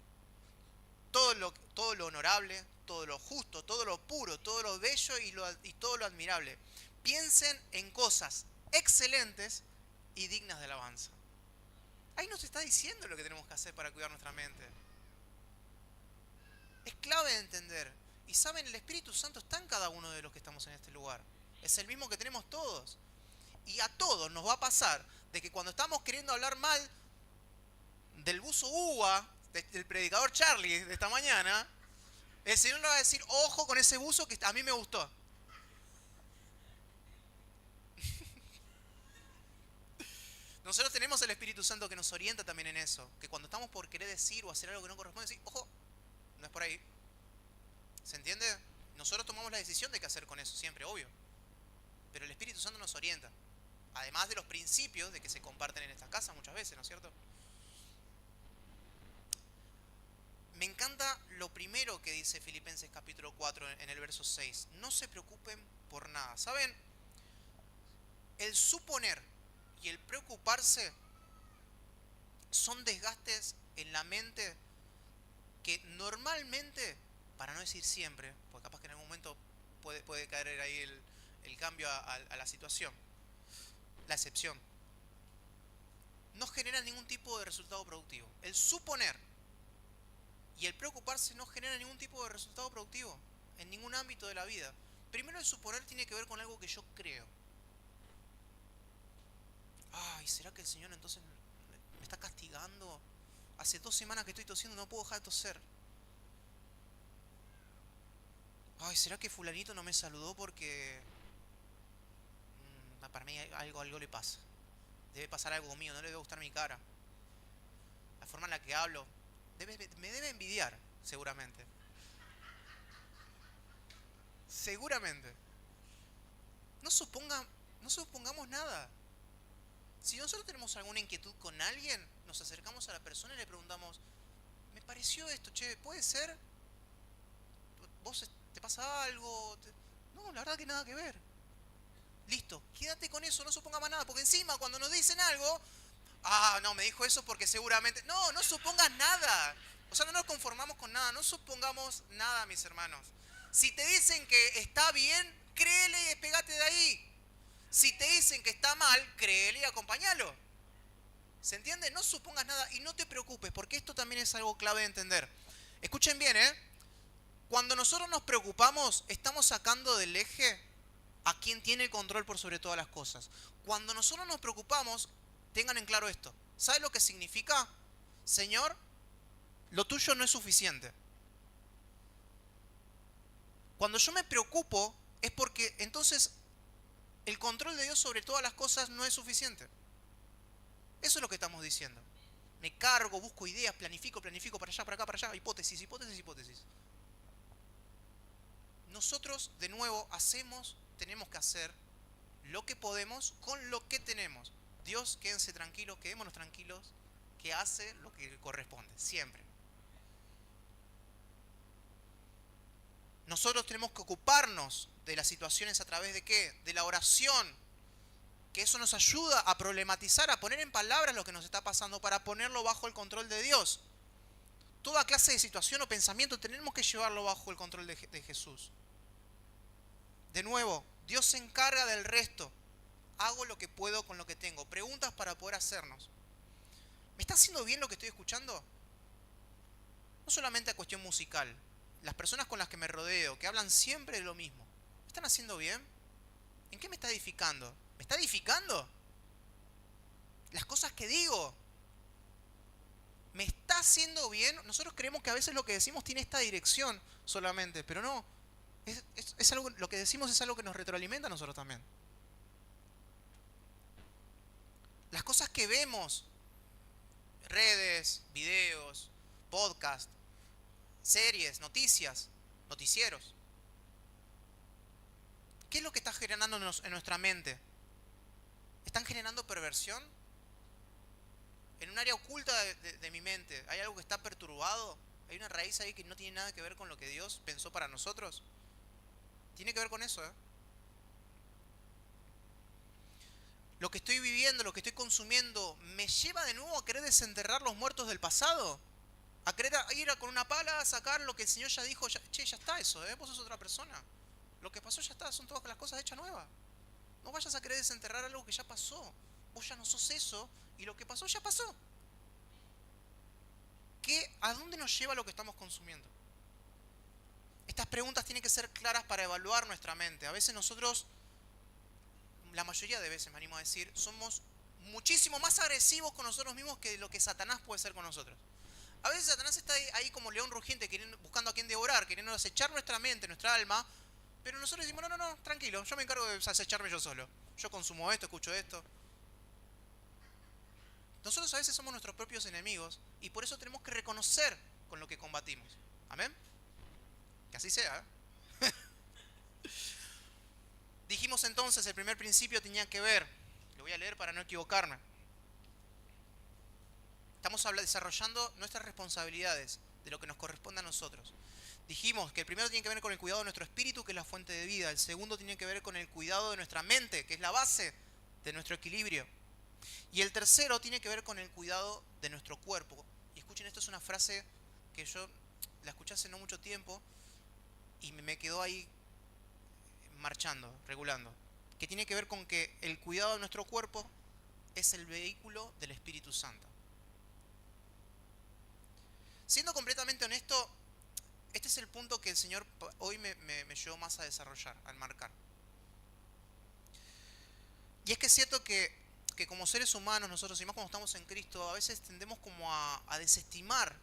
Speaker 1: todo lo honorable, todo lo justo, todo lo puro, todo lo bello y todo lo admirable. Piensen en cosas excelentes y dignas de alabanza. Ahí nos está diciendo lo que tenemos que hacer para cuidar nuestra mente. Es clave de entender. Y saben, el Espíritu Santo está en cada uno de los que estamos en este lugar. Es el mismo que tenemos todos. Y a todos nos va a pasar de que cuando estamos queriendo hablar mal del buzo uva, del predicador Charlie de esta mañana, el Señor nos va a decir, ojo con ese buzo que a mí me gustó. Nosotros tenemos el Espíritu Santo que nos orienta también en eso. Que cuando estamos por querer decir o hacer algo que no corresponde, decir, ojo, no es por ahí. ¿Se entiende? Nosotros tomamos la decisión de qué hacer con eso, siempre, obvio. Pero el Espíritu Santo nos orienta. Además de los principios de que se comparten en esta casa muchas veces, ¿no es cierto? Me encanta lo primero que dice Filipenses capítulo 4 en el verso 6. No se preocupen por nada. ¿Saben? El suponer y el preocuparse son desgastes en la mente que normalmente, para no decir siempre, porque capaz que en algún momento puede caer ahí el cambio a la situación, la excepción, no genera ningún tipo de resultado productivo. El suponer y el preocuparse no genera ningún tipo de resultado productivo en ningún ámbito de la vida. Primero, el suponer tiene que ver con algo que yo creo. Ay, ¿será que el Señor entonces me está castigando? Hace 2 semanas que estoy tosiendo, no puedo dejar de toser. Ay, ¿será que fulanito no me saludó porque para mí algo le pasa? Debe pasar algo mío, no le debe gustar mi cara. La forma en la que hablo. Me debe envidiar, seguramente. Seguramente. No suponga, no supongamos nada. Si nosotros tenemos alguna inquietud con alguien, nos acercamos a la persona y le preguntamos, me pareció esto, che, ¿puede ser? ¿Vos te pasa algo? No, la verdad que nada que ver. Listo, quédate con eso, no suponga más nada, porque encima cuando nos dicen algo, no, me dijo eso porque seguramente... No, no supongas nada. O sea, no nos conformamos con nada, no supongamos nada, mis hermanos. Si te dicen que está bien, créele y despegate de ahí. Si te dicen que está mal, créele y acompáñalo. ¿Se entiende? No supongas nada y no te preocupes, porque esto también es algo clave de entender. Escuchen bien, ¿eh? Cuando nosotros nos preocupamos, estamos sacando del eje a quien tiene el control por sobre todas las cosas. Cuando nosotros nos preocupamos, tengan en claro esto. ¿Sabes lo que significa? Señor, lo tuyo no es suficiente. Cuando yo me preocupo, es porque entonces el control de Dios sobre todas las cosas no es suficiente. Eso es lo que estamos diciendo. Me cargo, busco ideas, planifico para allá, para acá, para allá, hipótesis, hipótesis, hipótesis. nosotros de nuevo tenemos que hacer lo que podemos con lo que tenemos. Dios, quédense tranquilos, quedémonos tranquilos, que hace lo que corresponde, siempre. Nosotros tenemos que ocuparnos de las situaciones a través de ¿qué? De la oración. Que eso nos ayuda a problematizar, a poner en palabras lo que nos está pasando para ponerlo bajo el control de Dios. Toda clase de situación o pensamiento tenemos que llevarlo bajo el control de Jesús. De nuevo, Dios se encarga del resto. Hago lo que puedo con lo que tengo. Preguntas para poder hacernos. ¿Me está haciendo bien lo que estoy escuchando? No solamente a cuestión musical. Las personas con las que me rodeo, que hablan siempre de lo mismo, ¿me están haciendo bien? ¿En qué me está edificando? ¿Me está edificando? Las cosas que digo, ¿me está haciendo bien? Nosotros creemos que a veces lo que decimos tiene esta dirección solamente, pero no. Es algo, lo que decimos es algo que nos retroalimenta a nosotros también. Las cosas que vemos, redes, videos, podcast, series, noticias, noticieros. ¿Qué es lo que está generando en nuestra mente? ¿Están generando perversión? En un área oculta de mi mente, ¿hay algo que está perturbado? ¿Hay una raíz ahí que no tiene nada que ver con lo que Dios pensó para nosotros? Tiene que ver con eso, ¿eh? Lo que estoy viviendo, lo que estoy consumiendo, ¿me lleva de nuevo a querer desenterrar los muertos del pasado? A querer ir con una pala a sacar lo que el Señor ya dijo, ya está eso, vos sos otra persona. Lo que pasó ya está, son todas las cosas hechas nuevas. No vayas a querer desenterrar algo que ya pasó. Vos ya no sos eso y lo que pasó ya pasó. ¿A dónde nos lleva lo que estamos consumiendo? Estas preguntas tienen que ser claras para evaluar nuestra mente. A veces nosotros, la mayoría de veces me animo a decir, somos muchísimo más agresivos con nosotros mismos que lo que Satanás puede ser con nosotros. A veces Satanás está ahí como león rugiente, buscando a quien devorar, queriendo acechar nuestra mente, nuestra alma, pero nosotros decimos, no, tranquilo, yo me encargo de acecharme yo solo. Yo consumo esto, escucho esto. Nosotros a veces somos nuestros propios enemigos y por eso tenemos que reconocer con lo que combatimos. ¿Amén? Que así sea, ¿eh? Dijimos entonces, el primer principio tenía que ver, lo voy a leer para no equivocarme. Estamos desarrollando nuestras responsabilidades, de lo que nos corresponde a nosotros. Dijimos que el primero tiene que ver con el cuidado de nuestro espíritu, que es la fuente de vida. El segundo tiene que ver con el cuidado de nuestra mente, que es la base de nuestro equilibrio. Y el tercero tiene que ver con el cuidado de nuestro cuerpo. Y escuchen, esto es una frase que yo la escuché hace no mucho tiempo y me quedó ahí marchando, regulando. Que tiene que ver con que el cuidado de nuestro cuerpo es el vehículo del Espíritu Santo. Siendo completamente honesto, este es el punto que el Señor hoy me llevó más a desarrollar, a enmarcar. Y es que es cierto que como seres humanos nosotros, y más cuando estamos en Cristo, a veces tendemos como a desestimar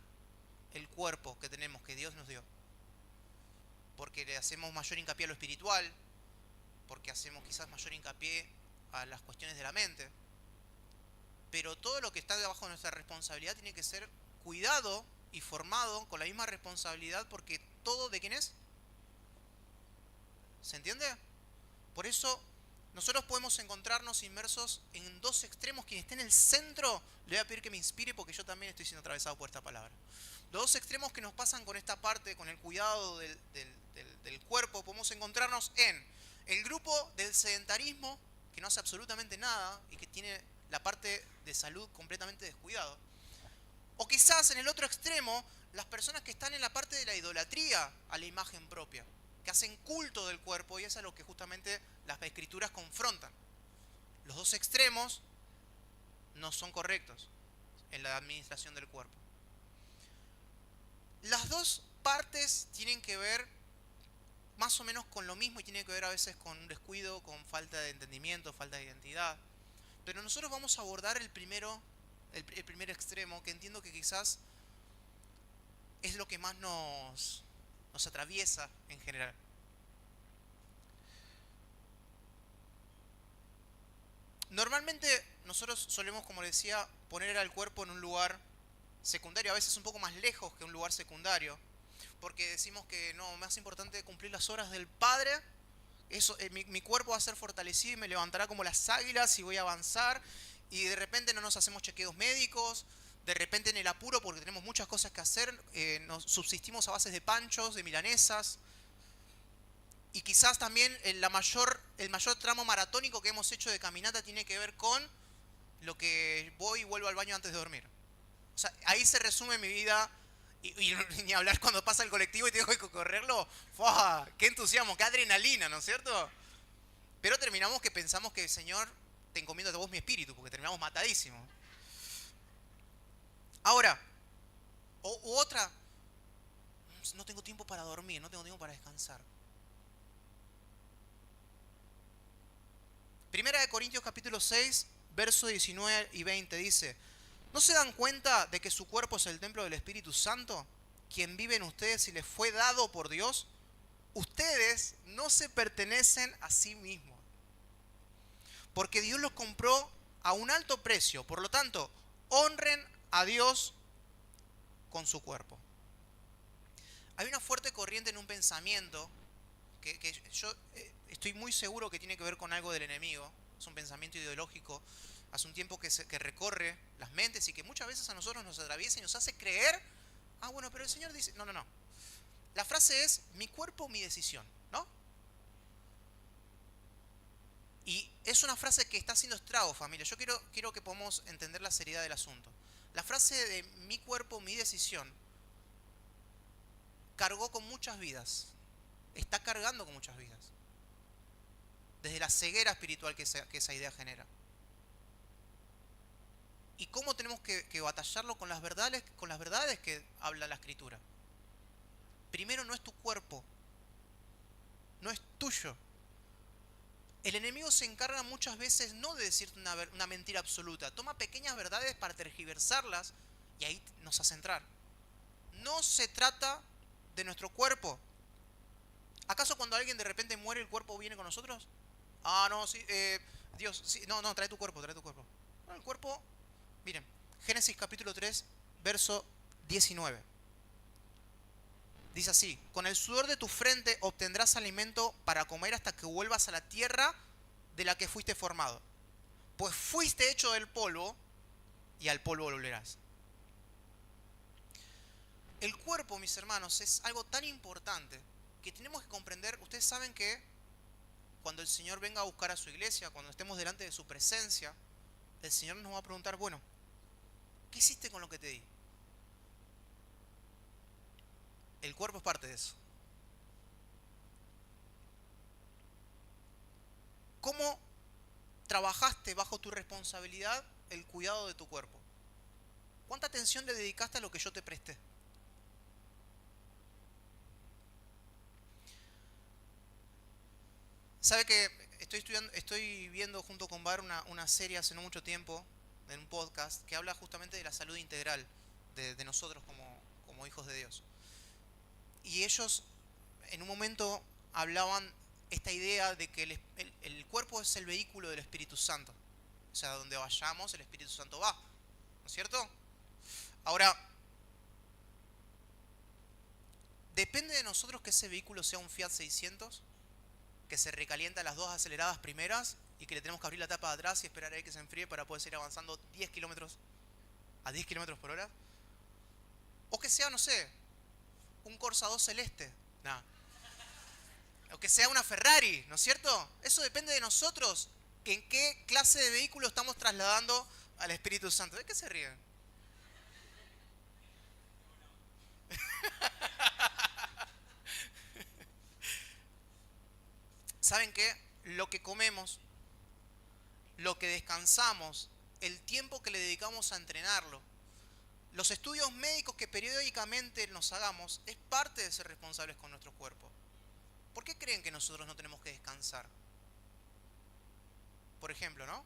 Speaker 1: el cuerpo que tenemos, que Dios nos dio. Porque le hacemos mayor hincapié a lo espiritual, porque hacemos quizás mayor hincapié a las cuestiones de la mente. Pero todo lo que está debajo de nuestra responsabilidad tiene que ser cuidado y formado con la misma responsabilidad, porque todo ¿de quién es? ¿Se entiende? Por eso nosotros podemos encontrarnos inmersos en dos extremos. Quien esté en el centro, le voy a pedir que me inspire porque yo también estoy siendo atravesado por esta palabra. Los dos extremos que nos pasan con esta parte, con el cuidado del cuerpo, podemos encontrarnos en el grupo del sedentarismo, que no hace absolutamente nada y que tiene la parte de salud completamente descuidado. O quizás en el otro extremo, las personas que están en la parte de la idolatría a la imagen propia, que hacen culto del cuerpo, y eso es lo que justamente las escrituras confrontan. Los dos extremos no son correctos en la administración del cuerpo. Las dos partes tienen que ver más o menos con lo mismo y tienen que ver a veces con un descuido, con falta de entendimiento, falta de identidad. Pero nosotros vamos a abordar el primer extremo, que entiendo que quizás es lo que más nos atraviesa en general. Normalmente nosotros solemos, como les decía, poner al cuerpo en un lugar secundario, a veces un poco más lejos que un lugar secundario, porque decimos que no, más importante cumplir las horas del Padre. Eso, mi cuerpo va a ser fortalecido y me levantará como las águilas y voy a avanzar. Y de repente no nos hacemos chequeos médicos. De repente en el apuro, porque tenemos muchas cosas que hacer, nos subsistimos a bases de panchos, de milanesas. Y quizás también el mayor tramo maratónico que hemos hecho de caminata tiene que ver con lo que voy y vuelvo al baño antes de dormir. O sea, ahí se resume mi vida. Y ni hablar cuando pasa el colectivo y tengo que correrlo. ¡Fua! ¡Qué entusiasmo! ¡Qué adrenalina! ¿No es cierto? Pero terminamos que pensamos que, Señor, te encomiendo a vos mi espíritu, porque terminamos matadísimos. Ahora, u otra, no tengo tiempo para dormir, no tengo tiempo para descansar. Primera de Corintios capítulo 6, versos 19 y 20 dice: ¿no se dan cuenta de que su cuerpo es el templo del Espíritu Santo, quien vive en ustedes y les fue dado por Dios? Ustedes no se pertenecen a sí mismos, porque Dios los compró a un alto precio. Por lo tanto, honren a Dios con su cuerpo. Hay una fuerte corriente en un pensamiento que yo estoy muy seguro que tiene que ver con algo del enemigo. Es un pensamiento ideológico hace un tiempo que recorre las mentes y que muchas veces a nosotros nos atraviesa y nos hace creer, bueno, pero el Señor dice, no. La frase es, mi cuerpo, mi decisión, ¿no? Y es una frase que está haciendo estragos, familia. Yo quiero que podamos entender la seriedad del asunto. La frase de mi cuerpo, mi decisión, cargó con muchas vidas. Está cargando con muchas vidas. Desde la ceguera espiritual que esa idea genera. Y cómo tenemos que batallarlo con las verdades que habla la Escritura. Primero, no es tu cuerpo, no es tuyo. El enemigo se encarga muchas veces no de decirte una mentira absoluta. Toma pequeñas verdades para tergiversarlas y ahí nos hace entrar. No se trata de nuestro cuerpo. ¿Acaso cuando alguien de repente muere el cuerpo viene con nosotros? No, sí, Dios, sí, no, trae tu cuerpo. Bueno, el cuerpo, miren, Génesis capítulo 3, verso 19. Dice así: con el sudor de tu frente obtendrás alimento para comer hasta que vuelvas a la tierra de la que fuiste formado. Pues fuiste hecho del polvo y al polvo volverás. El cuerpo, mis hermanos, es algo tan importante que tenemos que comprender. Ustedes saben que cuando el Señor venga a buscar a su iglesia, cuando estemos delante de su presencia, el Señor nos va a preguntar, bueno, ¿qué hiciste con lo que te di? El cuerpo es parte de eso. ¿Cómo trabajaste bajo tu responsabilidad el cuidado de tu cuerpo? ¿Cuánta atención le dedicaste a lo que yo te presté? ¿Sabe que estoy viendo junto con Bar una serie hace no mucho tiempo, en un podcast, que habla justamente de la salud integral de nosotros como hijos de Dios? Y ellos en un momento hablaban esta idea de que el cuerpo es el vehículo del Espíritu Santo. O sea, donde vayamos, el Espíritu Santo va. ¿No es cierto? Ahora, ¿depende de nosotros que ese vehículo sea un Fiat 600? Que se recalienta las dos aceleradas primeras y que le tenemos que abrir la tapa de atrás y esperar a que se enfríe para poder seguir avanzando 10 kilómetros a 10 kilómetros por hora. O que sea, no sé, un Corsa 2 celeste. Nah. O que sea una Ferrari, ¿no es cierto? Eso depende de nosotros. ¿En qué clase de vehículo estamos trasladando al Espíritu Santo? ¿De qué se ríen? ¿Saben qué? Lo que comemos, lo que descansamos, el tiempo que le dedicamos a entrenarlo, los estudios médicos que periódicamente nos hagamos, es parte de ser responsables con nuestro cuerpo. ¿Por qué creen que nosotros no tenemos que descansar? Por ejemplo, ¿no?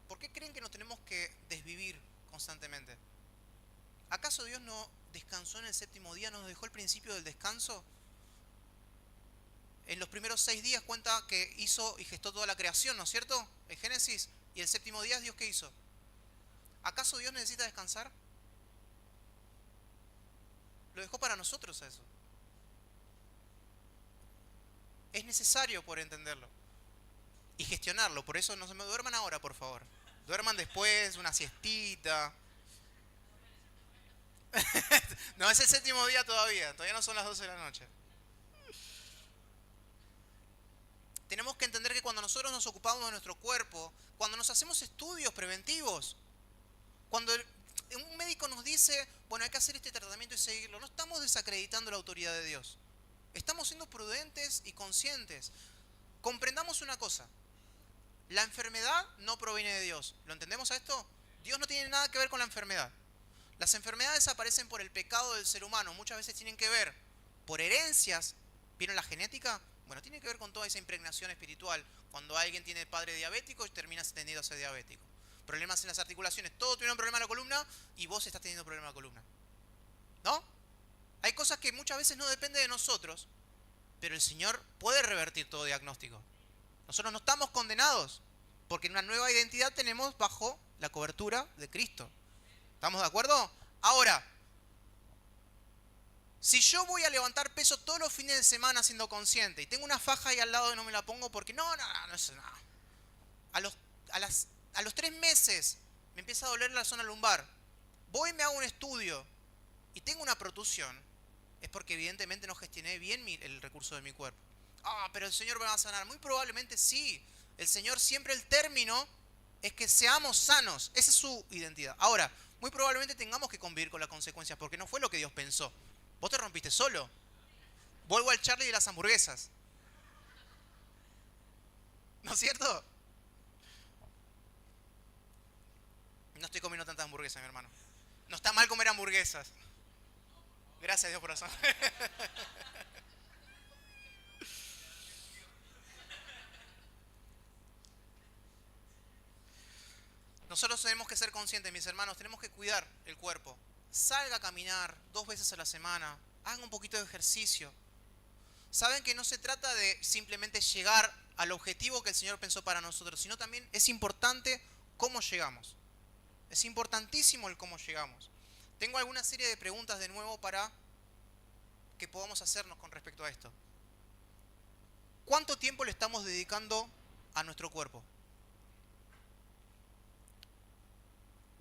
Speaker 1: ¿Por qué creen que nos tenemos que desvivir constantemente? ¿Acaso Dios no descansó en el séptimo día, nos dejó el principio del descanso? En los primeros 6 días cuenta que hizo y gestó toda la creación, ¿no es cierto? En Génesis. Y el séptimo día, ¿Dios qué hizo? ¿Acaso Dios necesita descansar? Lo dejó para nosotros a eso. Es necesario poder entenderlo y gestionarlo. Por eso no se me duerman ahora, por favor. Duerman después, una siestita. No, es el séptimo día todavía no son las 12 de la noche. Tenemos que entender que cuando nosotros nos ocupamos de nuestro cuerpo, cuando nos hacemos estudios preventivos, cuando un médico nos dice, bueno, hay que hacer este tratamiento y seguirlo, no estamos desacreditando la autoridad de Dios. Estamos siendo prudentes y conscientes. Comprendamos una cosa, la enfermedad no proviene de Dios. ¿Lo entendemos a esto? Dios no tiene nada que ver con la enfermedad. Las enfermedades aparecen por el pecado del ser humano. Muchas veces tienen que ver por herencias. ¿Vieron la genética? Bueno, tiene que ver con toda esa impregnación espiritual. Cuando alguien tiene padre diabético, termina tendiendo a ser diabético. Problemas en las articulaciones. Todos tuvieron problema en la columna y vos estás teniendo problema en la columna. ¿No? Hay cosas que muchas veces no dependen de nosotros, pero el Señor puede revertir todo diagnóstico. Nosotros no estamos condenados, porque una nueva identidad tenemos bajo la cobertura de Cristo. ¿Estamos de acuerdo? Ahora, si yo voy a levantar peso todos los fines de semana siendo consciente y tengo una faja ahí al lado y no me la pongo porque no es nada. A los 3 meses me empieza a doler la zona lumbar. Voy y me hago un estudio y tengo una protusión. Es porque evidentemente no gestioné bien el recurso de mi cuerpo. Pero el Señor me va a sanar. Muy probablemente sí. El Señor siempre el término es que seamos sanos. Esa es su identidad. Ahora, muy probablemente tengamos que convivir con las consecuencias porque no fue lo que Dios pensó. Vos te rompiste solo. Vuelvo al Charlie de las hamburguesas. ¿No es cierto? No estoy comiendo tantas hamburguesas, mi hermano. No está mal comer hamburguesas. Gracias a Dios por eso. Nosotros tenemos que ser conscientes, mis hermanos, tenemos que cuidar el cuerpo. Salga a caminar 2 veces a la semana, haga un poquito de ejercicio. Saben que no se trata de simplemente llegar al objetivo que el Señor pensó para nosotros, sino también es importante cómo llegamos. Es importantísimo el cómo llegamos. Tengo alguna serie de preguntas de nuevo para que podamos hacernos con respecto a esto. ¿Cuánto tiempo le estamos dedicando a nuestro cuerpo?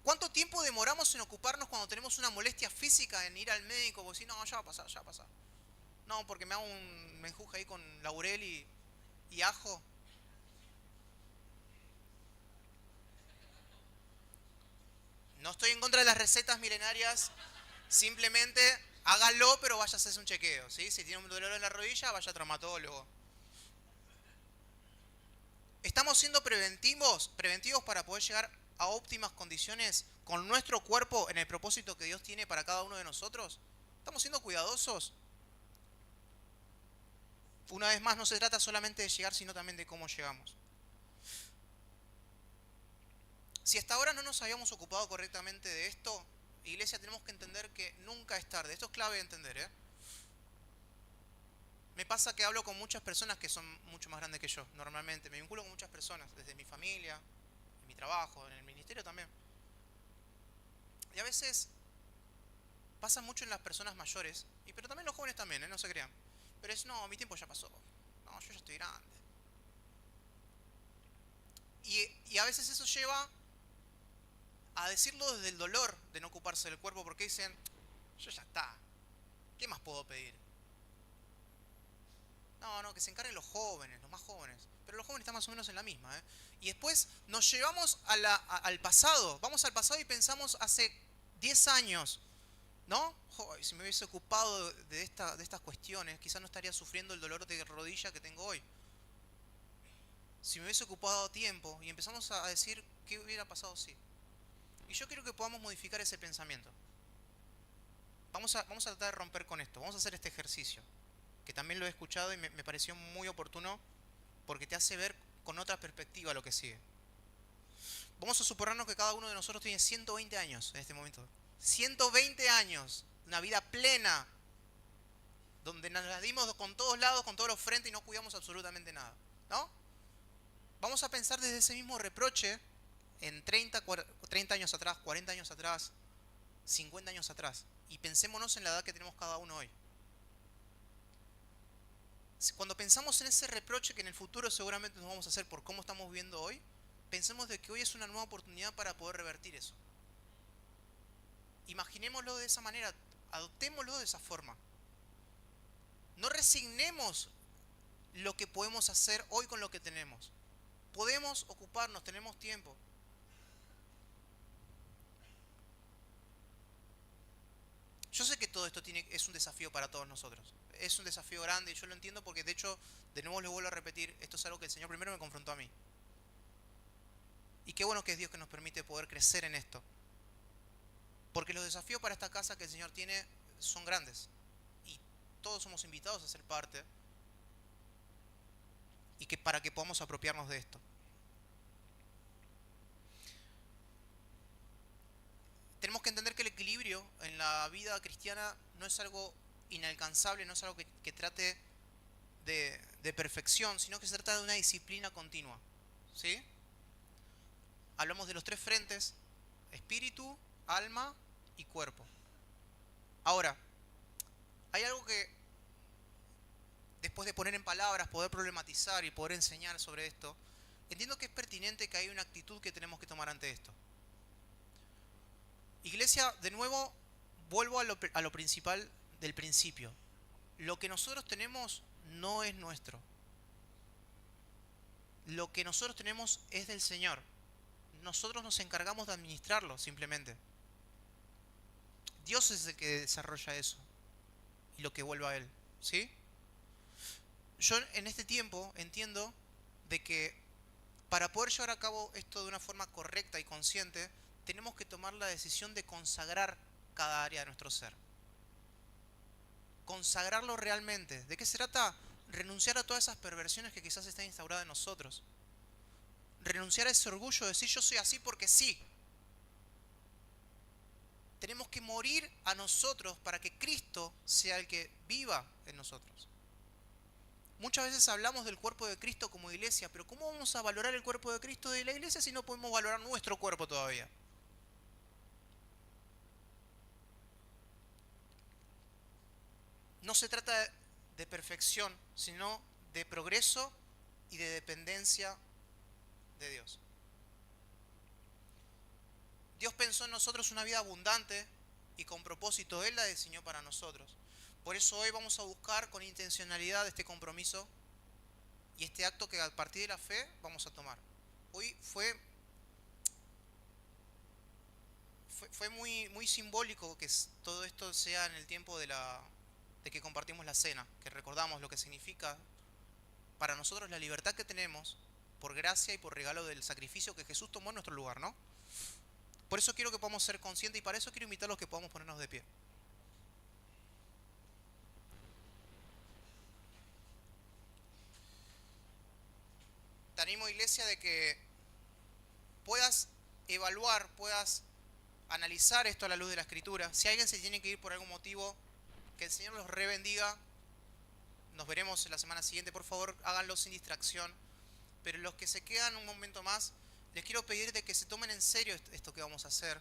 Speaker 1: ¿Cuánto tiempo demoramos en ocuparnos cuando tenemos una molestia física en ir al médico? Porque si no, ya va a pasar, ya va a pasar. No, porque me hago un menjuje ahí con laurel y ajo. No estoy en contra de las recetas milenarias. Simplemente hágalo, pero vaya a hacerse un chequeo. ¿Sí? Si tiene un dolor en la rodilla, vaya a traumatólogo. ¿Estamos siendo preventivos para poder llegar a óptimas condiciones con nuestro cuerpo en el propósito que Dios tiene para cada uno de nosotros? ¿Estamos siendo cuidadosos? Una vez más, no se trata solamente de llegar, sino también de cómo llegamos. Si hasta ahora no nos habíamos ocupado correctamente de esto, iglesia, tenemos que entender que nunca es tarde. Esto es clave de entender, ¿eh? Me pasa que hablo con muchas personas que son mucho más grandes que yo, normalmente. Me vinculo con muchas personas, desde mi familia, en mi trabajo, en el ministerio también. Y a veces pasa mucho en las personas mayores, pero también los jóvenes también, no se crean. Pero es, no, mi tiempo ya pasó. No, yo ya estoy grande. Y a veces eso lleva a decirlo desde el dolor de no ocuparse del cuerpo, porque dicen, yo ya está. ¿Qué más puedo pedir? No, que se encarguen los jóvenes, los más jóvenes. Pero los jóvenes están más o menos en la misma, ¿eh? Y después nos llevamos al pasado. Vamos al pasado y pensamos hace 10 años, ¿no? Joder, si me hubiese ocupado de estas cuestiones, quizás no estaría sufriendo el dolor de rodilla que tengo hoy. Si me hubiese ocupado tiempo, y empezamos a decir qué hubiera pasado si. Y yo quiero que podamos modificar ese pensamiento. Vamos a tratar de romper con esto. Vamos a hacer este ejercicio, que también lo he escuchado y me pareció muy oportuno porque te hace ver con otra perspectiva lo que sigue. Vamos a suponernos que cada uno de nosotros tiene 120 años en este momento. 120 años, una vida plena, donde nos la dimos con todos lados, con todos los frentes y no cuidamos absolutamente nada, ¿no? Vamos a pensar desde ese mismo reproche en 30 años atrás, 40 años atrás, 50 años atrás. Y pensémonos en la edad que tenemos cada uno hoy. Cuando pensamos en ese reproche que en el futuro seguramente nos vamos a hacer por cómo estamos viviendo hoy, pensemos de que hoy es una nueva oportunidad para poder revertir eso. Imaginémoslo de esa manera, adoptémoslo de esa forma. No resignemos lo que podemos hacer hoy con lo que tenemos. Podemos ocuparnos, tenemos tiempo. Yo sé que todo esto es un desafío para todos nosotros. Es un desafío grande y yo lo entiendo porque de hecho, de nuevo les vuelvo a repetir, esto es algo que el Señor primero me confrontó a mí. Y qué bueno que es Dios que nos permite poder crecer en esto. Porque los desafíos para esta casa que el Señor tiene son grandes. Y todos somos invitados a ser parte. Y que para que podamos apropiarnos de esto. Tenemos que entender que el equilibrio en la vida cristiana no es algo inalcanzable, no es algo que trate de perfección, sino que se trata de una disciplina continua. ¿Sí? Hablamos de los tres frentes: espíritu, alma y cuerpo. Ahora, hay algo que después de poner en palabras, poder problematizar y poder enseñar sobre esto, entiendo que es pertinente que hay una actitud que tenemos que tomar ante esto. Iglesia, de nuevo, vuelvo a lo principal del principio. Lo que nosotros tenemos no es nuestro. Lo que nosotros tenemos es del Señor. Nosotros nos encargamos de administrarlo, simplemente. Dios es el que desarrolla eso y lo que vuelve a Él, ¿sí? Yo en este tiempo entiendo de que para poder llevar a cabo esto de una forma correcta y consciente, tenemos que tomar la decisión de consagrar cada área de nuestro ser. Consagrarlo realmente. ¿De qué se trata? Renunciar a todas esas perversiones que quizás están instauradas en nosotros. Renunciar a ese orgullo de decir yo soy así porque sí. Tenemos que morir a nosotros para que Cristo sea el que viva en nosotros. Muchas veces hablamos del cuerpo de Cristo como iglesia, pero ¿cómo vamos a valorar el cuerpo de Cristo de la iglesia si no podemos valorar nuestro cuerpo todavía? No se trata de perfección, sino de progreso y de dependencia de Dios. Dios pensó en nosotros una vida abundante y con propósito Él la diseñó para nosotros. Por eso hoy vamos a buscar con intencionalidad este compromiso y este acto que a partir de la fe vamos a tomar. Hoy fue muy simbólico que todo esto sea en el tiempo de que compartimos la cena, que recordamos lo que significa para nosotros la libertad que tenemos por gracia y por regalo del sacrificio que Jesús tomó en nuestro lugar, ¿no? Por eso quiero que podamos ser conscientes y para eso quiero invitarlos que podamos ponernos de pie. Te animo, iglesia, de que puedas evaluar, puedas analizar esto a la luz de la Escritura. Si alguien se tiene que ir por algún motivo, que el Señor los rebendiga. Nos veremos la semana siguiente. Por favor, háganlo sin distracción. Pero los que se quedan un momento más, les quiero pedir de que se tomen en serio esto que vamos a hacer.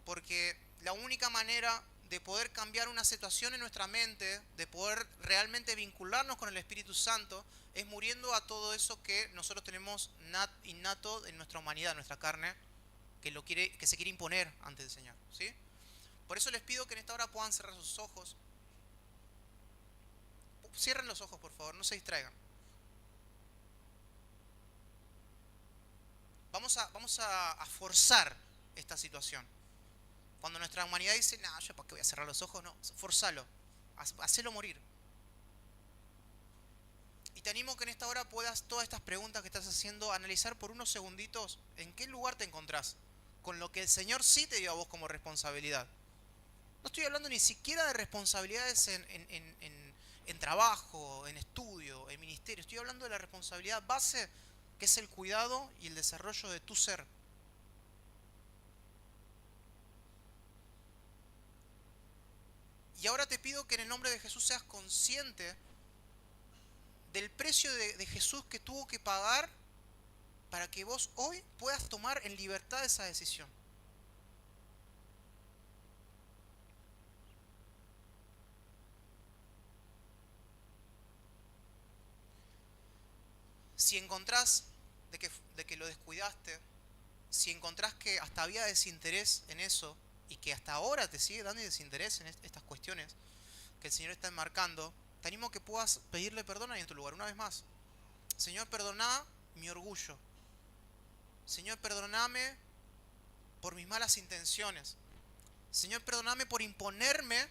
Speaker 1: Porque la única manera de poder cambiar una situación en nuestra mente, de poder realmente vincularnos con el Espíritu Santo, es muriendo a todo eso que nosotros tenemos innato en nuestra humanidad, en nuestra carne, que se quiere imponer ante el Señor, ¿sí? Por eso les pido que en esta hora puedan cerrar sus ojos. Cierren los ojos, por favor, no se distraigan. Vamos a forzar esta situación. Cuando nuestra humanidad dice, no, yo para qué voy a cerrar los ojos, no, forzalo, hacelo morir. Y te animo que en esta hora puedas todas estas preguntas que estás haciendo, analizar por unos segunditos en qué lugar te encontrás, con lo que el Señor sí te dio a vos como responsabilidad. No estoy hablando ni siquiera de responsabilidades en trabajo, en estudio, en ministerio. Estoy hablando de la responsabilidad base, que es el cuidado y el desarrollo de tu ser. Y ahora te pido que en el nombre de Jesús seas consciente del precio de Jesús que tuvo que pagar para que vos hoy puedas tomar en libertad esa decisión. si encontrás de que lo descuidaste, si encontrás que hasta había desinterés en eso y que hasta ahora te sigue dando desinterés en estas cuestiones que el Señor está enmarcando, te animo a que puedas pedirle perdón ahí en tu lugar. Una vez más, Señor, perdona mi orgullo. Señor, perdóname por mis malas intenciones. Señor, perdóname por imponerme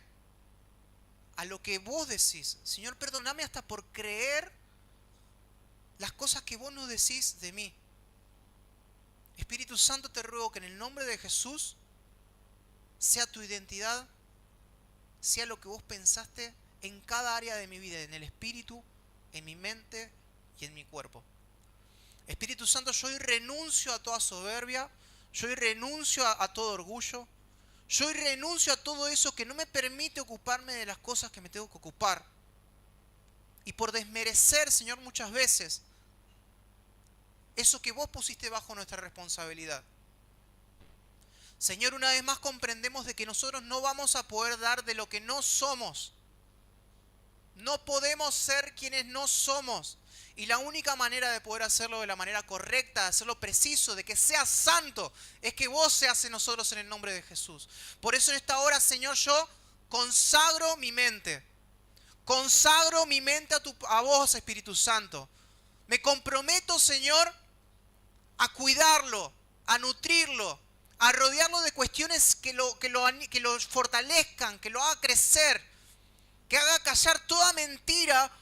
Speaker 1: a lo que vos decís. Señor, perdóname hasta por creer las cosas que vos no decís de mí. Espíritu Santo, te ruego que en el nombre de Jesús sea tu identidad, sea lo que vos pensaste en cada área de mi vida, en el espíritu, en mi mente y en mi cuerpo. Espíritu Santo, yo hoy renuncio a toda soberbia, yo hoy renuncio a todo orgullo, yo hoy renuncio a todo eso que no me permite ocuparme de las cosas que me tengo que ocupar. Y por desmerecer, Señor, muchas veces, eso que vos pusiste bajo nuestra responsabilidad. Señor, una vez más comprendemos de que nosotros no vamos a poder dar de lo que no somos. No podemos ser quienes no somos. Y la única manera de poder hacerlo de la manera correcta, de hacerlo preciso, de que sea santo, es que vos seas en nosotros en el nombre de Jesús. Por eso en esta hora, Señor, yo consagro mi mente. Consagro mi mente a vos, Espíritu Santo. Me comprometo, Señor, a cuidarlo, a nutrirlo, a rodearlo de cuestiones que lo fortalezcan, que lo haga crecer, que haga callar toda mentira